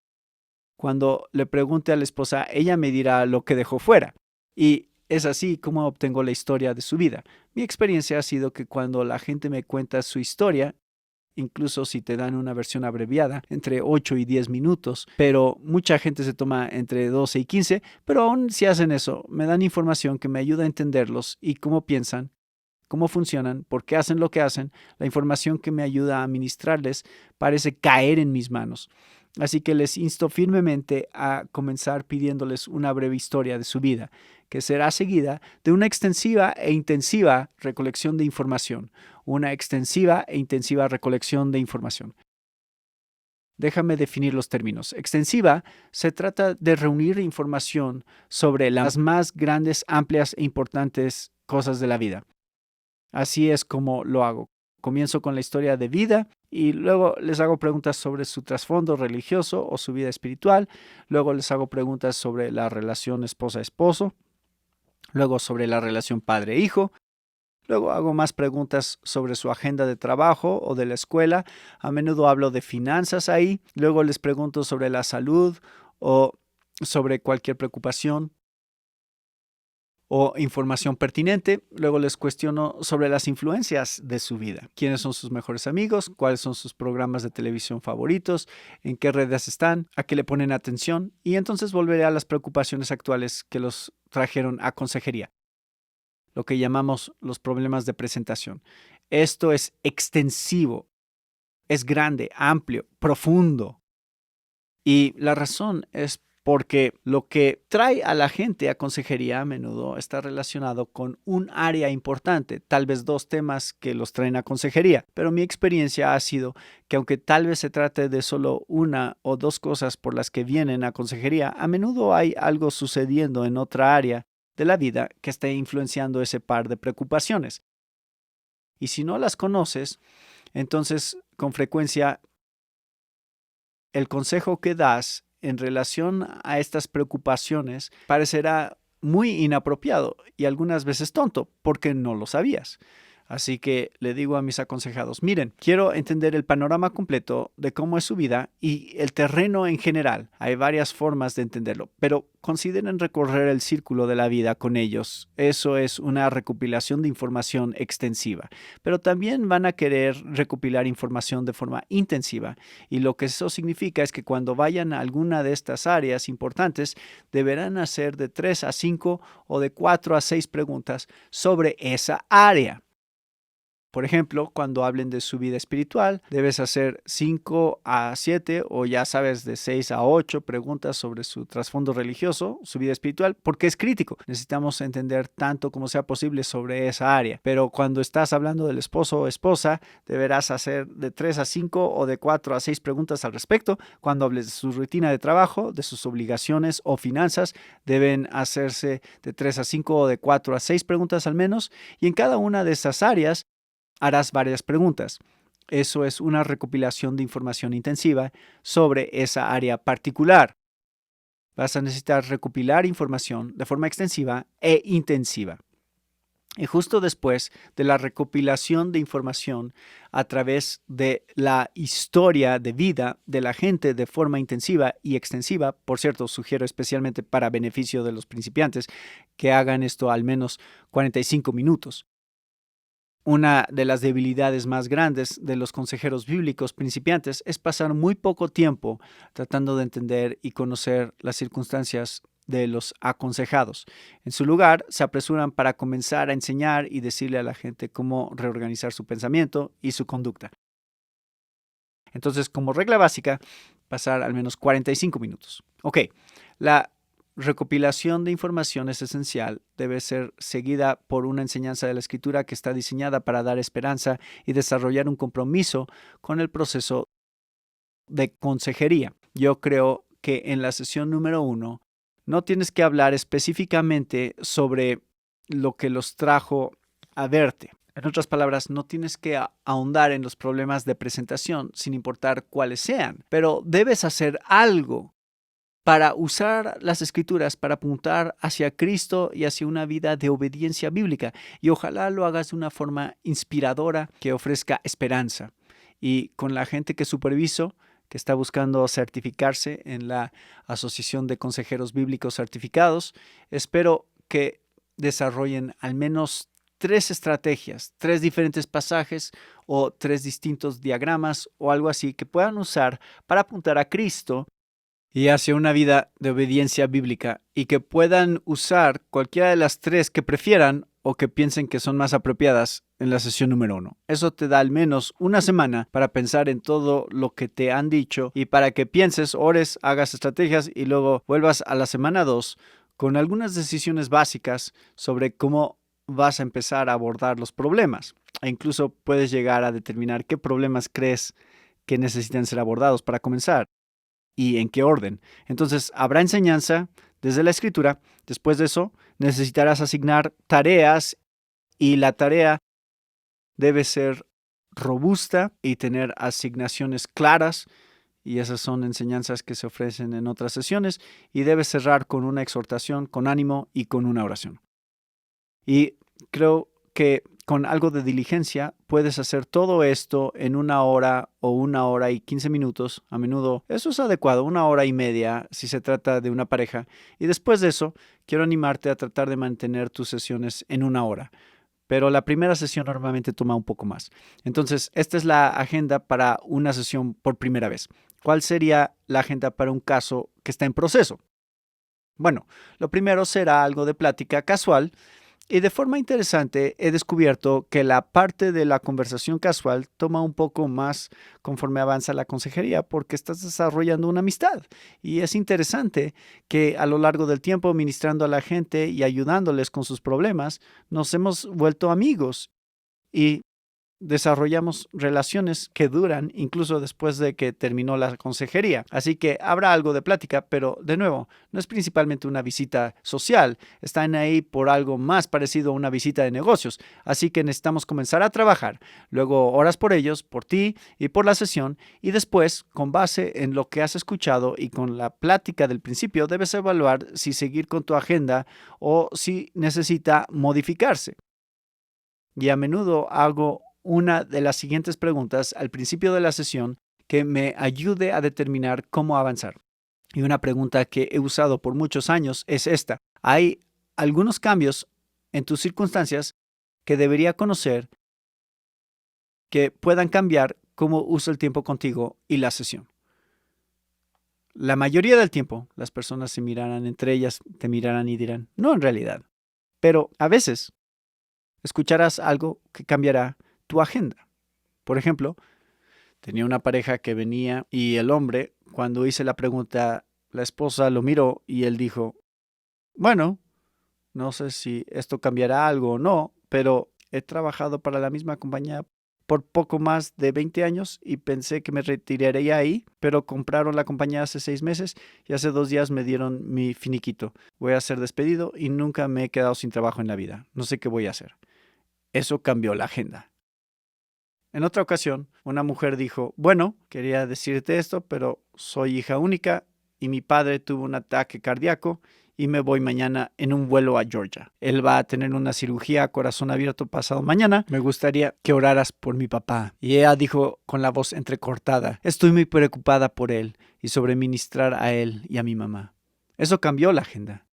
cuando le pregunte a la esposa, ella me dirá lo que dejó fuera. Y es así como obtengo la historia de su vida. Mi experiencia ha sido que cuando la gente me cuenta su historia, incluso si te dan una versión abreviada, entre 8 y 10 minutos, pero mucha gente se toma entre 12 y 15, pero aún si hacen eso, me dan información que me ayuda a entenderlos y cómo piensan, cómo funcionan, por qué hacen lo que hacen. La información que me ayuda a administrarles parece caer en mis manos. Así que les insto firmemente a comenzar pidiéndoles una breve historia de su vida, que será seguida de una extensiva e intensiva recolección de información. Una extensiva e intensiva recolección de información. Déjame definir los términos. Extensiva se trata de reunir información sobre las más grandes, amplias e importantes cosas de la vida. Así es como lo hago. Comienzo con la historia de vida y luego les hago preguntas sobre su trasfondo religioso o su vida espiritual. Luego les hago preguntas sobre la relación esposa-esposo. Luego sobre la relación padre-hijo. Luego hago más preguntas sobre su agenda de trabajo o de la escuela. A menudo hablo de finanzas ahí. Luego les pregunto sobre la salud o sobre cualquier preocupación o información pertinente. Luego les cuestiono sobre las influencias de su vida. ¿Quiénes son sus mejores amigos? ¿Cuáles son sus programas de televisión favoritos? ¿En qué redes están? ¿A qué le ponen atención? Y entonces volveré a las preocupaciones actuales que los trajeron a consejería. Lo que llamamos los problemas de presentación. Esto es extensivo, es grande, amplio, profundo. Y la razón es porque lo que trae a la gente a consejería a menudo está relacionado con un área importante, tal vez 2 temas que los traen a consejería. Pero mi experiencia ha sido que aunque tal vez se trate de solo 1 o 2 cosas por las que vienen a consejería, a menudo hay algo sucediendo en otra área de la vida que está influenciando ese par de preocupaciones. Y si no las conoces, entonces con frecuencia el consejo que das en relación a estas preocupaciones parecerá muy inapropiado y algunas veces tonto porque no lo sabías. Así que le digo a mis aconsejados, miren, quiero entender el panorama completo de cómo es su vida y el terreno en general. Hay varias formas de entenderlo, pero consideren recorrer el círculo de la vida con ellos. Eso es una recopilación de información extensiva, pero también van a querer recopilar información de forma intensiva y lo que eso significa es que cuando vayan a alguna de estas áreas importantes, deberán hacer de 3 a 5 o de 4 a 6 preguntas sobre esa área. Por ejemplo, cuando hablen de su vida espiritual, debes hacer 5 a 7 o ya sabes de 6 a 8 preguntas sobre su trasfondo religioso, su vida espiritual, porque es crítico. Necesitamos entender tanto como sea posible sobre esa área. Pero cuando estás hablando del esposo o esposa, deberás hacer de 3 a 5 o de 4 a 6 preguntas al respecto. Cuando hables de su rutina de trabajo, de sus obligaciones o finanzas, deben hacerse de 3 a 5 o de 4 a 6 preguntas al menos. Y en cada una de esas áreas, harás varias preguntas. Eso es una recopilación de información intensiva sobre esa área particular. Vas a necesitar recopilar información de forma extensiva e intensiva. Y justo después de la recopilación de información a través de la historia de vida de la gente de forma intensiva y extensiva, por cierto, sugiero especialmente para beneficio de los principiantes que hagan esto al menos 45 minutos. Una de las debilidades más grandes de los consejeros bíblicos principiantes es pasar muy poco tiempo tratando de entender y conocer las circunstancias de los aconsejados. En su lugar, se apresuran para comenzar a enseñar y decirle a la gente cómo reorganizar su pensamiento y su conducta. Entonces, como regla básica, pasar al menos 45 minutos. Ok, la recopilación de información es esencial, debe ser seguida por una enseñanza de la escritura que está diseñada para dar esperanza y desarrollar un compromiso con el proceso de consejería. Yo creo que en la sesión número 1 no tienes que hablar específicamente sobre lo que los trajo a verte. En otras palabras, no tienes que ahondar en los problemas de presentación sin importar cuáles sean, pero debes hacer algo para usar las escrituras para apuntar hacia Cristo y hacia una vida de obediencia bíblica. Y ojalá lo hagas de una forma inspiradora que ofrezca esperanza. Y con la gente que superviso, que está buscando certificarse en la Asociación de Consejeros Bíblicos Certificados, espero que desarrollen al menos 3 estrategias, 3 diferentes pasajes o 3 distintos diagramas o algo así que puedan usar para apuntar a Cristo y hacia una vida de obediencia bíblica, y que puedan usar cualquiera de las 3 que prefieran o que piensen que son más apropiadas en la sesión número 1. Eso te da al menos una semana para pensar en todo lo que te han dicho y para que pienses, ores, hagas estrategias y luego vuelvas a la semana 2 con algunas decisiones básicas sobre cómo vas a empezar a abordar los problemas. E incluso puedes llegar a determinar qué problemas crees que necesitan ser abordados para comenzar y en qué orden. Entonces, habrá enseñanza desde la escritura. Después de eso, necesitarás asignar tareas y la tarea debe ser robusta y tener asignaciones claras. Y esas son enseñanzas que se ofrecen en otras sesiones. Y debes cerrar con una exhortación, con ánimo y con una oración. Y creo que con algo de diligencia puedes hacer todo esto en 1 hora o 1 hora y 15 minutos. A menudo eso es adecuado, 1 hora y media si se trata de una pareja. Y después de eso, quiero animarte a tratar de mantener tus sesiones en 1 hora. Pero la primera sesión normalmente toma un poco más. Entonces, esta es la agenda para una sesión por primera vez. ¿Cuál sería la agenda para un caso que está en proceso? Bueno, lo primero será algo de plática casual. Y de forma interesante he descubierto que la parte de la conversación casual toma un poco más conforme avanza la consejería porque estás desarrollando una amistad. Y es interesante que a lo largo del tiempo, ministrando a la gente y ayudándoles con sus problemas, nos hemos vuelto amigos y desarrollamos relaciones que duran incluso después de que terminó la consejería. Así que habrá algo de plática, pero de nuevo, no es principalmente una visita social. Están ahí por algo más parecido a una visita de negocios. Así que necesitamos comenzar a trabajar. Luego oras por ellos, por ti y por la sesión. Y después, con base en lo que has escuchado y con la plática del principio, debes evaluar si seguir con tu agenda o si necesita modificarse. Y a menudo hago una de las siguientes preguntas al principio de la sesión que me ayude a determinar cómo avanzar. Y una pregunta que he usado por muchos años es esta. ¿Hay algunos cambios en tus circunstancias que debería conocer que puedan cambiar cómo uso el tiempo contigo y la sesión? La mayoría del tiempo las personas se mirarán entre ellas, te mirarán y dirán, no en realidad. Pero a veces escucharás algo que cambiará tu agenda. Por ejemplo, tenía una pareja que venía y el hombre, cuando hice la pregunta, la esposa lo miró y él dijo, bueno, no sé si esto cambiará algo o no, pero he trabajado para la misma compañía por poco más de 20 años y pensé que me retiraría ahí, pero compraron la compañía hace 6 meses y hace 2 días me dieron mi finiquito. Voy a ser despedido y nunca me he quedado sin trabajo en la vida. No sé qué voy a hacer. Eso cambió la agenda. En otra ocasión, una mujer dijo, bueno, quería decirte esto, pero soy hija única y mi padre tuvo un ataque cardíaco y me voy mañana en un vuelo a Georgia. Él va a tener una cirugía a corazón abierto pasado mañana. Me gustaría que oraras por mi papá. Y ella dijo con la voz entrecortada, estoy muy preocupada por él y sobre ministrar a él y a mi mamá. Eso cambió la agenda.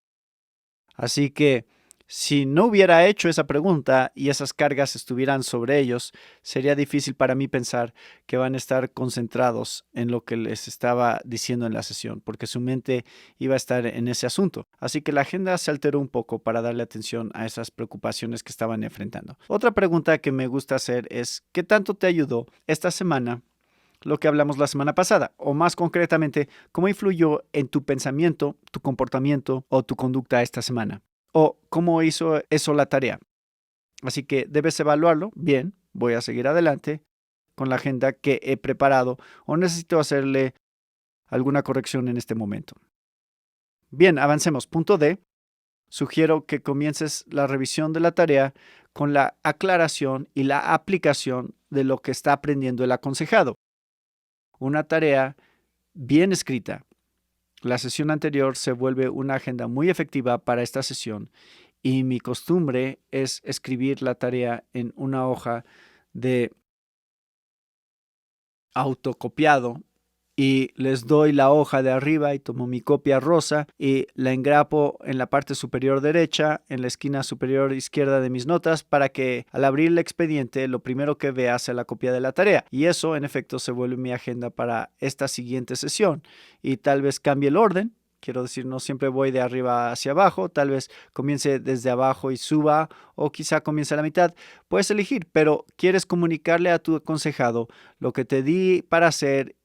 Así que si no hubiera hecho esa pregunta y esas cargas estuvieran sobre ellos, sería difícil para mí pensar que van a estar concentrados en lo que les estaba diciendo en la sesión, porque su mente iba a estar en ese asunto. Así que la agenda se alteró un poco para darle atención a esas preocupaciones que estaban enfrentando. Otra pregunta que me gusta hacer es, ¿qué tanto te ayudó esta semana lo que hablamos la semana pasada, o más concretamente, cómo influyó en tu pensamiento, tu comportamiento o tu conducta esta semana, o cómo hizo eso la tarea. Así que debes evaluarlo. Bien, voy a seguir adelante con la agenda que he preparado o necesito hacerle alguna corrección en este momento. Bien, avancemos. Punto D. Sugiero que comiences la revisión de la tarea con la aclaración y la aplicación de lo que está aprendiendo el aconsejado. Una tarea bien escrita. La sesión anterior se vuelve una agenda muy efectiva para esta sesión y mi costumbre es escribir la tarea en una hoja de autocopiado y les doy la hoja de arriba y tomo mi copia rosa y la engrapo en la parte superior derecha, en la esquina superior izquierda de mis notas, para que al abrir el expediente lo primero que vea sea la copia de la tarea. Y eso en efecto se vuelve mi agenda para esta siguiente sesión y tal vez cambie el orden. Quiero decir, no siempre voy de arriba hacia abajo, tal vez comience desde abajo y suba o quizá comience a la mitad. Puedes elegir, pero quieres comunicarle a tu aconsejado lo que te di para hacer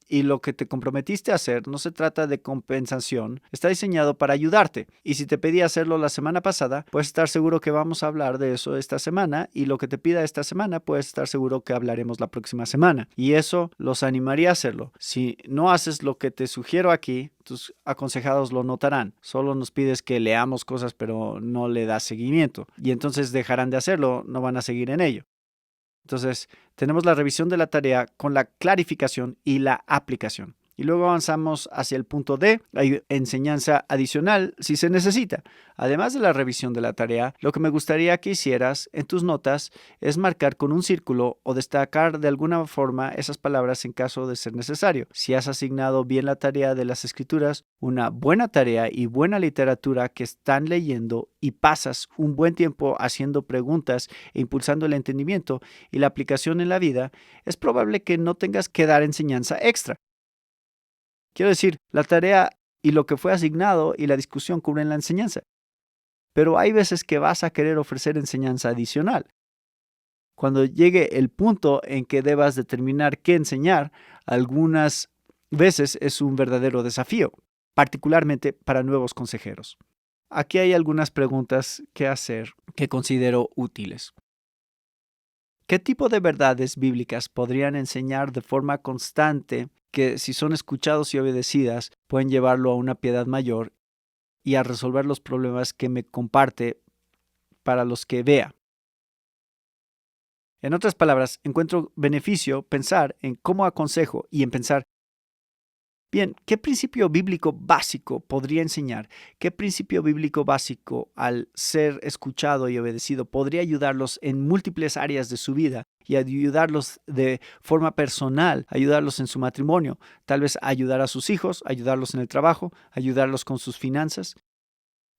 y lo que te comprometiste a hacer. No se trata de compensación, está diseñado para ayudarte. Y si te pedí hacerlo la semana pasada, puedes estar seguro que vamos a hablar de eso esta semana, y lo que te pida esta semana, puedes estar seguro que hablaremos la próxima semana. Y eso los animaría a hacerlo. Si no haces lo que te sugiero aquí, tus aconsejados lo notarán. Solo nos pides que leamos cosas, pero no le das seguimiento. Y entonces dejarán de hacerlo, no van a seguir en ello. Entonces, tenemos la revisión de la tarea con la clarificación y la aplicación. Y luego avanzamos hacia el punto D, hay enseñanza adicional si se necesita. Además de la revisión de la tarea, lo que me gustaría que hicieras en tus notas es marcar con un círculo o destacar de alguna forma esas palabras en caso de ser necesario. Si has asignado bien la tarea de las escrituras, una buena tarea y buena literatura que están leyendo y pasas un buen tiempo haciendo preguntas e impulsando el entendimiento y la aplicación en la vida, es probable que no tengas que dar enseñanza extra. Quiero decir, la tarea y lo que fue asignado y la discusión cubren la enseñanza. Pero hay veces que vas a querer ofrecer enseñanza adicional. Cuando llegue el punto en que debas determinar qué enseñar, algunas veces es un verdadero desafío, particularmente para nuevos consejeros. Aquí hay algunas preguntas que hacer que considero útiles. ¿Qué tipo de verdades bíblicas podrían enseñar de forma constante que, si son escuchados y obedecidas, pueden llevarlo a una piedad mayor y a resolver los problemas que me comparte para los que vea? En otras palabras, encuentro beneficio pensar en cómo aconsejo y en pensar, bien, ¿qué principio bíblico básico podría enseñar? ¿Qué principio bíblico básico, al ser escuchado y obedecido, podría ayudarlos en múltiples áreas de su vida y ayudarlos de forma personal, ayudarlos en su matrimonio, tal vez ayudar a sus hijos, ayudarlos en el trabajo, ayudarlos con sus finanzas?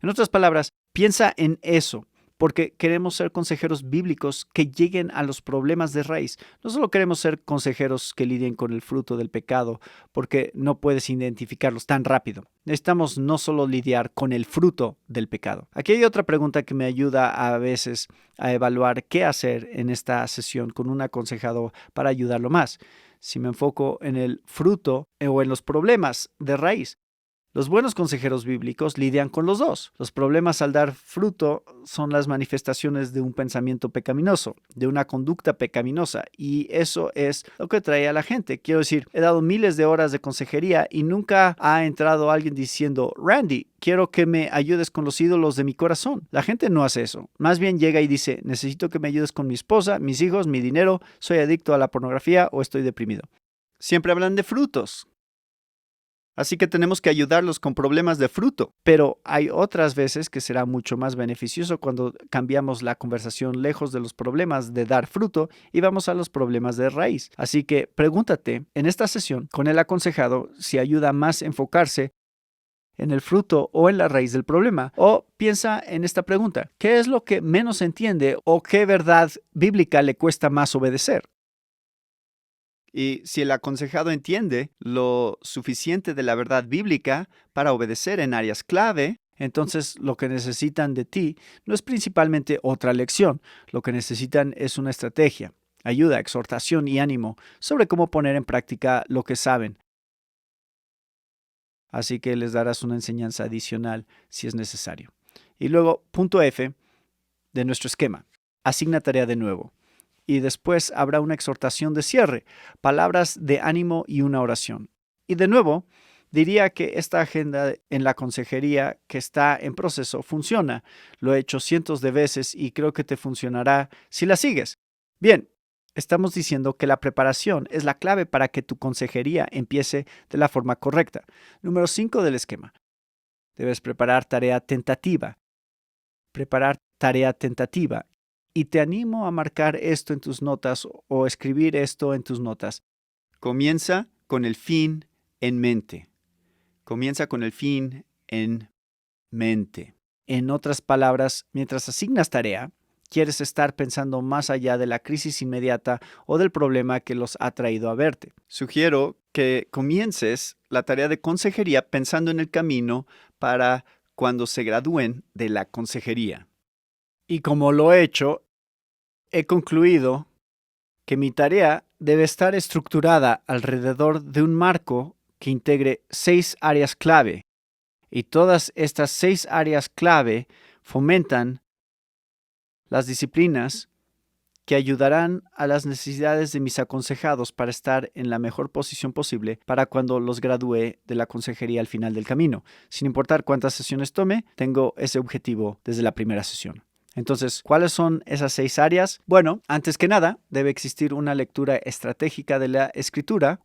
En otras palabras, piensa en eso, porque queremos ser consejeros bíblicos que lleguen a los problemas de raíz. No solo queremos ser consejeros que lidien con el fruto del pecado, porque no puedes identificarlos tan rápido. Necesitamos no solo lidiar con el fruto del pecado. Aquí hay otra pregunta que me ayuda a veces a evaluar qué hacer en esta sesión con un aconsejado para ayudarlo más. Si me enfoco en el fruto o en los problemas de raíz. Los buenos consejeros bíblicos lidian con los dos. Los problemas al dar fruto son las manifestaciones de un pensamiento pecaminoso, de una conducta pecaminosa, y eso es lo que trae a la gente. Quiero decir, he dado miles de horas de consejería y nunca ha entrado alguien diciendo, Randy, quiero que me ayudes con los ídolos de mi corazón. La gente no hace eso. Más bien llega y dice, necesito que me ayudes con mi esposa, mis hijos, mi dinero, soy adicto a la pornografía o estoy deprimido. Siempre hablan de frutos. Así que tenemos que ayudarlos con problemas de fruto. Pero hay otras veces que será mucho más beneficioso cuando cambiamos la conversación lejos de los problemas de dar fruto y vamos a los problemas de raíz. Así que pregúntate en esta sesión con el aconsejado si ayuda más enfocarse en el fruto o en la raíz del problema. O piensa en esta pregunta: ¿qué es lo que menos entiende o qué verdad bíblica le cuesta más obedecer? Y si el aconsejado entiende lo suficiente de la verdad bíblica para obedecer en áreas clave, entonces lo que necesitan de ti no es principalmente otra lección. Lo que necesitan es una estrategia. ayuda, exhortación y ánimo sobre cómo poner en práctica lo que saben. Así que les darás una enseñanza adicional si es necesario. Y luego, punto F de nuestro esquema. Asigna tarea de nuevo. Y después habrá una exhortación de cierre, palabras de ánimo y una oración. Y de nuevo, diría que esta agenda en la consejería que está en proceso funciona. Lo he hecho cientos de veces y creo que te funcionará si la sigues. Bien, estamos diciendo que la preparación es la clave para que tu consejería empiece de la forma correcta. Número 5 del esquema. Debes preparar tarea tentativa. Preparar tarea tentativa. Y te animo a marcar esto en tus notas o escribir esto en tus notas. Comienza con el fin en mente. Comienza con el fin en mente. En otras palabras, mientras asignas tarea, quieres estar pensando más allá de la crisis inmediata o del problema que los ha traído a verte. Sugiero que comiences la tarea de consejería pensando en el camino para cuando se gradúen de la consejería. Y como lo he hecho, he concluido que mi tarea debe estar estructurada alrededor de un marco que integre 6 áreas clave. Y todas estas 6 áreas clave fomentan las disciplinas que ayudarán a las necesidades de mis aconsejados para estar en la mejor posición posible para cuando los gradúe de la consejería al final del camino. Sin importar cuántas sesiones tome, tengo ese objetivo desde la primera sesión. Entonces, ¿cuáles son esas 6 áreas? Bueno, antes que nada, debe existir una lectura estratégica de la escritura,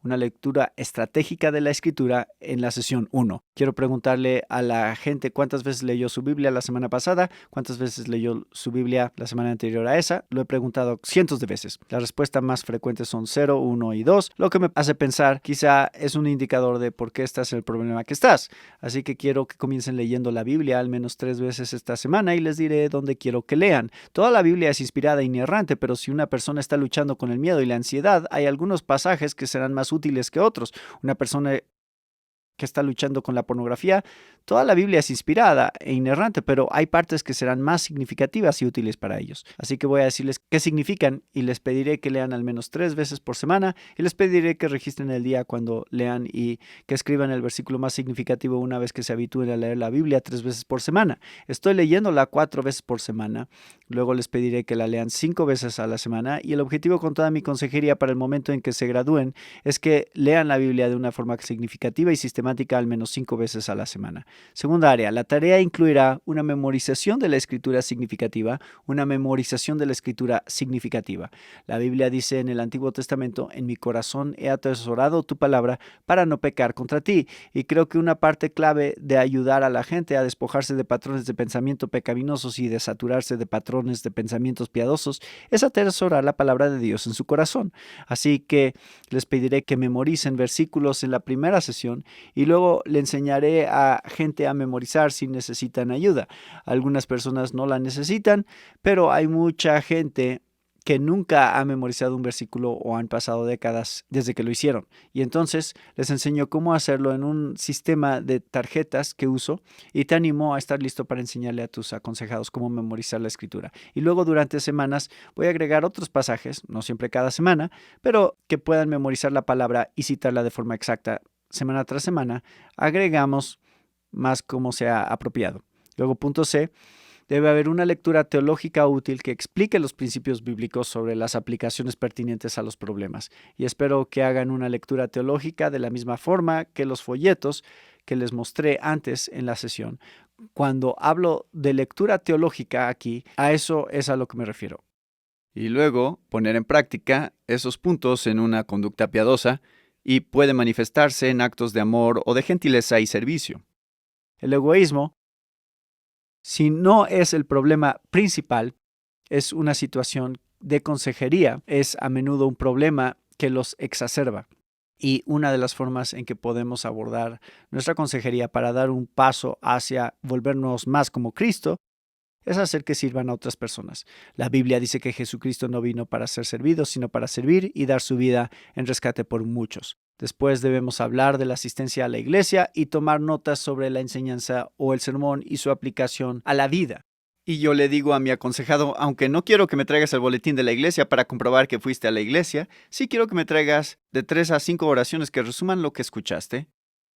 en la sesión 1. Quiero preguntarle a la gente cuántas veces leyó su Biblia la semana pasada, cuántas veces leyó su Biblia la semana anterior a esa. Lo he preguntado cientos de veces. La respuesta más frecuente son 0, 1 y 2, lo que me hace pensar quizá es un indicador de por qué estás en el problema que estás. Así que quiero que comiencen leyendo la Biblia al menos 3 veces esta semana y les diré dónde quiero que lean. Toda la Biblia es inspirada e inerrante, pero si una persona está luchando con el miedo y la ansiedad, hay algunos pasajes que serán más útiles que otros. Una persona que está luchando con la pornografía, toda la Biblia es inspirada e inerrante, pero hay partes que serán más significativas y útiles para ellos. Así que voy a decirles qué significan y les pediré que lean al menos 3 veces por semana y les pediré que registren el día cuando lean y que escriban el versículo más significativo una vez que se habitúen a leer la Biblia 3 veces por semana. Estoy leyéndola 4 veces por semana. Luego les pediré que la lean 5 veces a la semana y el objetivo con toda mi consejería para el momento en que se gradúen es que lean la Biblia de una forma significativa y sistemática al menos 5 veces a la semana. Segunda área, la tarea incluirá una memorización de la escritura significativa, La Biblia dice en el Antiguo Testamento, en mi corazón he atesorado tu palabra para no pecar contra ti. Y creo que una parte clave de ayudar a la gente a despojarse de patrones de pensamiento pecaminosos y de saturarse de patrones de pensamientos piadosos es atesorar la palabra de Dios en su corazón. Así que les pediré que memoricen versículos en la primera sesión y luego le enseñaré a gente a memorizar si necesitan ayuda. Algunas personas no la necesitan, pero hay mucha gente que nunca ha memorizado un versículo o han pasado décadas desde que lo hicieron. Y entonces les enseño cómo hacerlo en un sistema de tarjetas que uso y te animo a estar listo para enseñarle a tus aconsejados cómo memorizar la escritura. Y luego durante semanas voy a agregar otros pasajes, no siempre cada semana, pero que puedan memorizar la palabra y citarla de forma exacta semana tras semana. Agregamos más como sea apropiado. Luego, punto C. Debe haber una lectura teológica útil que explique los principios bíblicos sobre las aplicaciones pertinentes a los problemas. Y espero que hagan una lectura teológica de la misma forma que los folletos que les mostré antes en la sesión. Cuando hablo de lectura teológica aquí, a eso es a lo que me refiero. Y luego poner en práctica esos puntos en una conducta piadosa y puede manifestarse en actos de amor o de gentileza y servicio. El egoísmo, si no es el problema principal, es una situación de consejería, es a menudo un problema que los exacerba. Y una de las formas en que podemos abordar nuestra consejería para dar un paso hacia volvernos más como Cristo es hacer que sirvan a otras personas. La Biblia dice que Jesucristo no vino para ser servido, sino para servir y dar su vida en rescate por muchos. Después debemos hablar de la asistencia a la iglesia y tomar notas sobre la enseñanza o el sermón y su aplicación a la vida. Y yo le digo a mi aconsejado, aunque no quiero que me traigas el boletín de la iglesia para comprobar que fuiste a la iglesia, sí quiero que me traigas de 3 a 5 oraciones que resuman lo que escuchaste.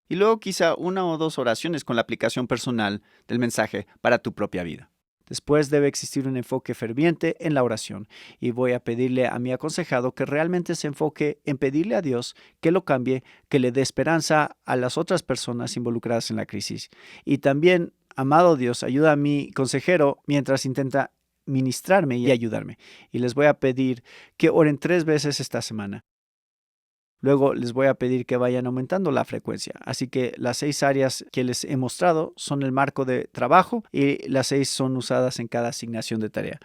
Y luego quizá 1 o 2 oraciones con la aplicación personal del mensaje para tu propia vida. Después debe existir un enfoque ferviente en la oración y voy a pedirle a mi aconsejado que realmente se enfoque en pedirle a Dios que lo cambie, que le dé esperanza a las otras personas involucradas en la crisis. Y también, amado Dios, ayuda a mi consejero mientras intenta ministrarme y ayudarme. Y les voy a pedir que oren 3 veces esta semana. Luego les voy a pedir que vayan aumentando la frecuencia. Así que las 6 áreas que les he mostrado son el marco de trabajo y las 6 son usadas en cada asignación de tarea.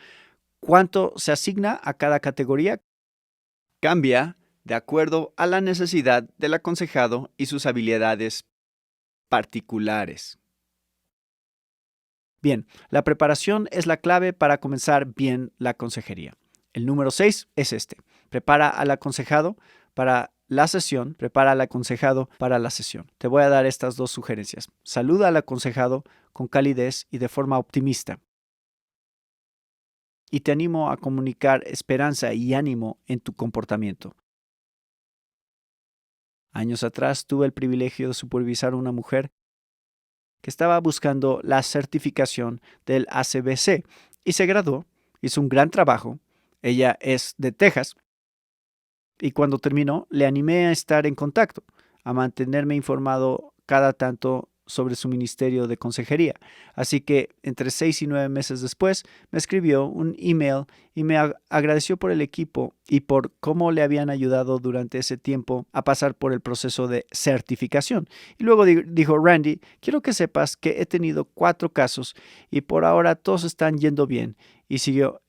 ¿Cuánto se asigna a cada categoría? Cambia de acuerdo a la necesidad del aconsejado y sus habilidades particulares. Bien, la preparación es la clave para comenzar bien la consejería. El número 6 es este. Prepara al aconsejado para la sesión, prepara al aconsejado para la sesión. Te voy a dar estas 2 sugerencias. Saluda al aconsejado con calidez y de forma optimista. Y te animo a comunicar esperanza y ánimo en tu comportamiento. Años atrás tuve el privilegio de supervisar a una mujer que estaba buscando la certificación del ACBC y se graduó, hizo un gran trabajo. Ella es de Texas. Y cuando terminó, le animé a estar en contacto, a mantenerme informado cada tanto sobre su ministerio de consejería. Así que entre 6 y 9 meses después, me escribió un email y me agradeció por el equipo y por cómo le habían ayudado durante ese tiempo a pasar por el proceso de certificación. Y luego dijo, Randy, quiero que sepas que he tenido 4 casos y por ahora todos están yendo bien. Y siguió,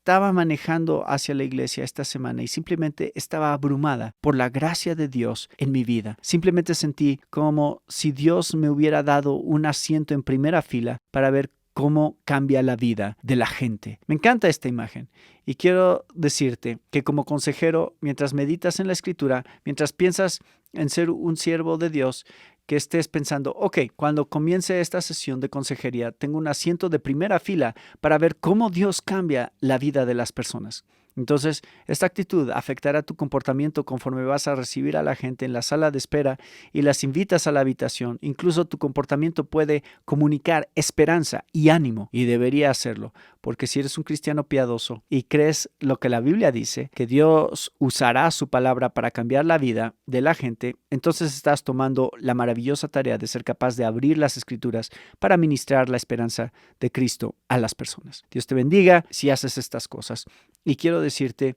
estaba manejando hacia la iglesia esta semana y simplemente estaba abrumada por la gracia de Dios en mi vida. Simplemente sentí como si Dios me hubiera dado un asiento en primera fila para ver cómo cambia la vida de la gente. Me encanta esta imagen y quiero decirte que como consejero, mientras meditas en la Escritura, mientras piensas en ser un siervo de Dios, que estés pensando, ok, cuando comience esta sesión de consejería, tengo un asiento de primera fila para ver cómo Dios cambia la vida de las personas. Entonces, esta actitud afectará tu comportamiento conforme vas a recibir a la gente en la sala de espera y las invitas a la habitación. Incluso tu comportamiento puede comunicar esperanza y ánimo, y debería hacerlo, porque si eres un cristiano piadoso y crees lo que la Biblia dice, que Dios usará su palabra para cambiar la vida de la gente, entonces estás tomando la maravillosa tarea de ser capaz de abrir las Escrituras para ministrar la esperanza de Cristo a las personas. Dios te bendiga si haces estas cosas. Y quiero decirte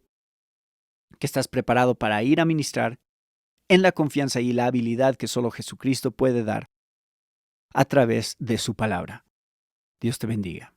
que estás preparado para ir a ministrar en la confianza y la habilidad que solo Jesucristo puede dar a través de su palabra. Dios te bendiga.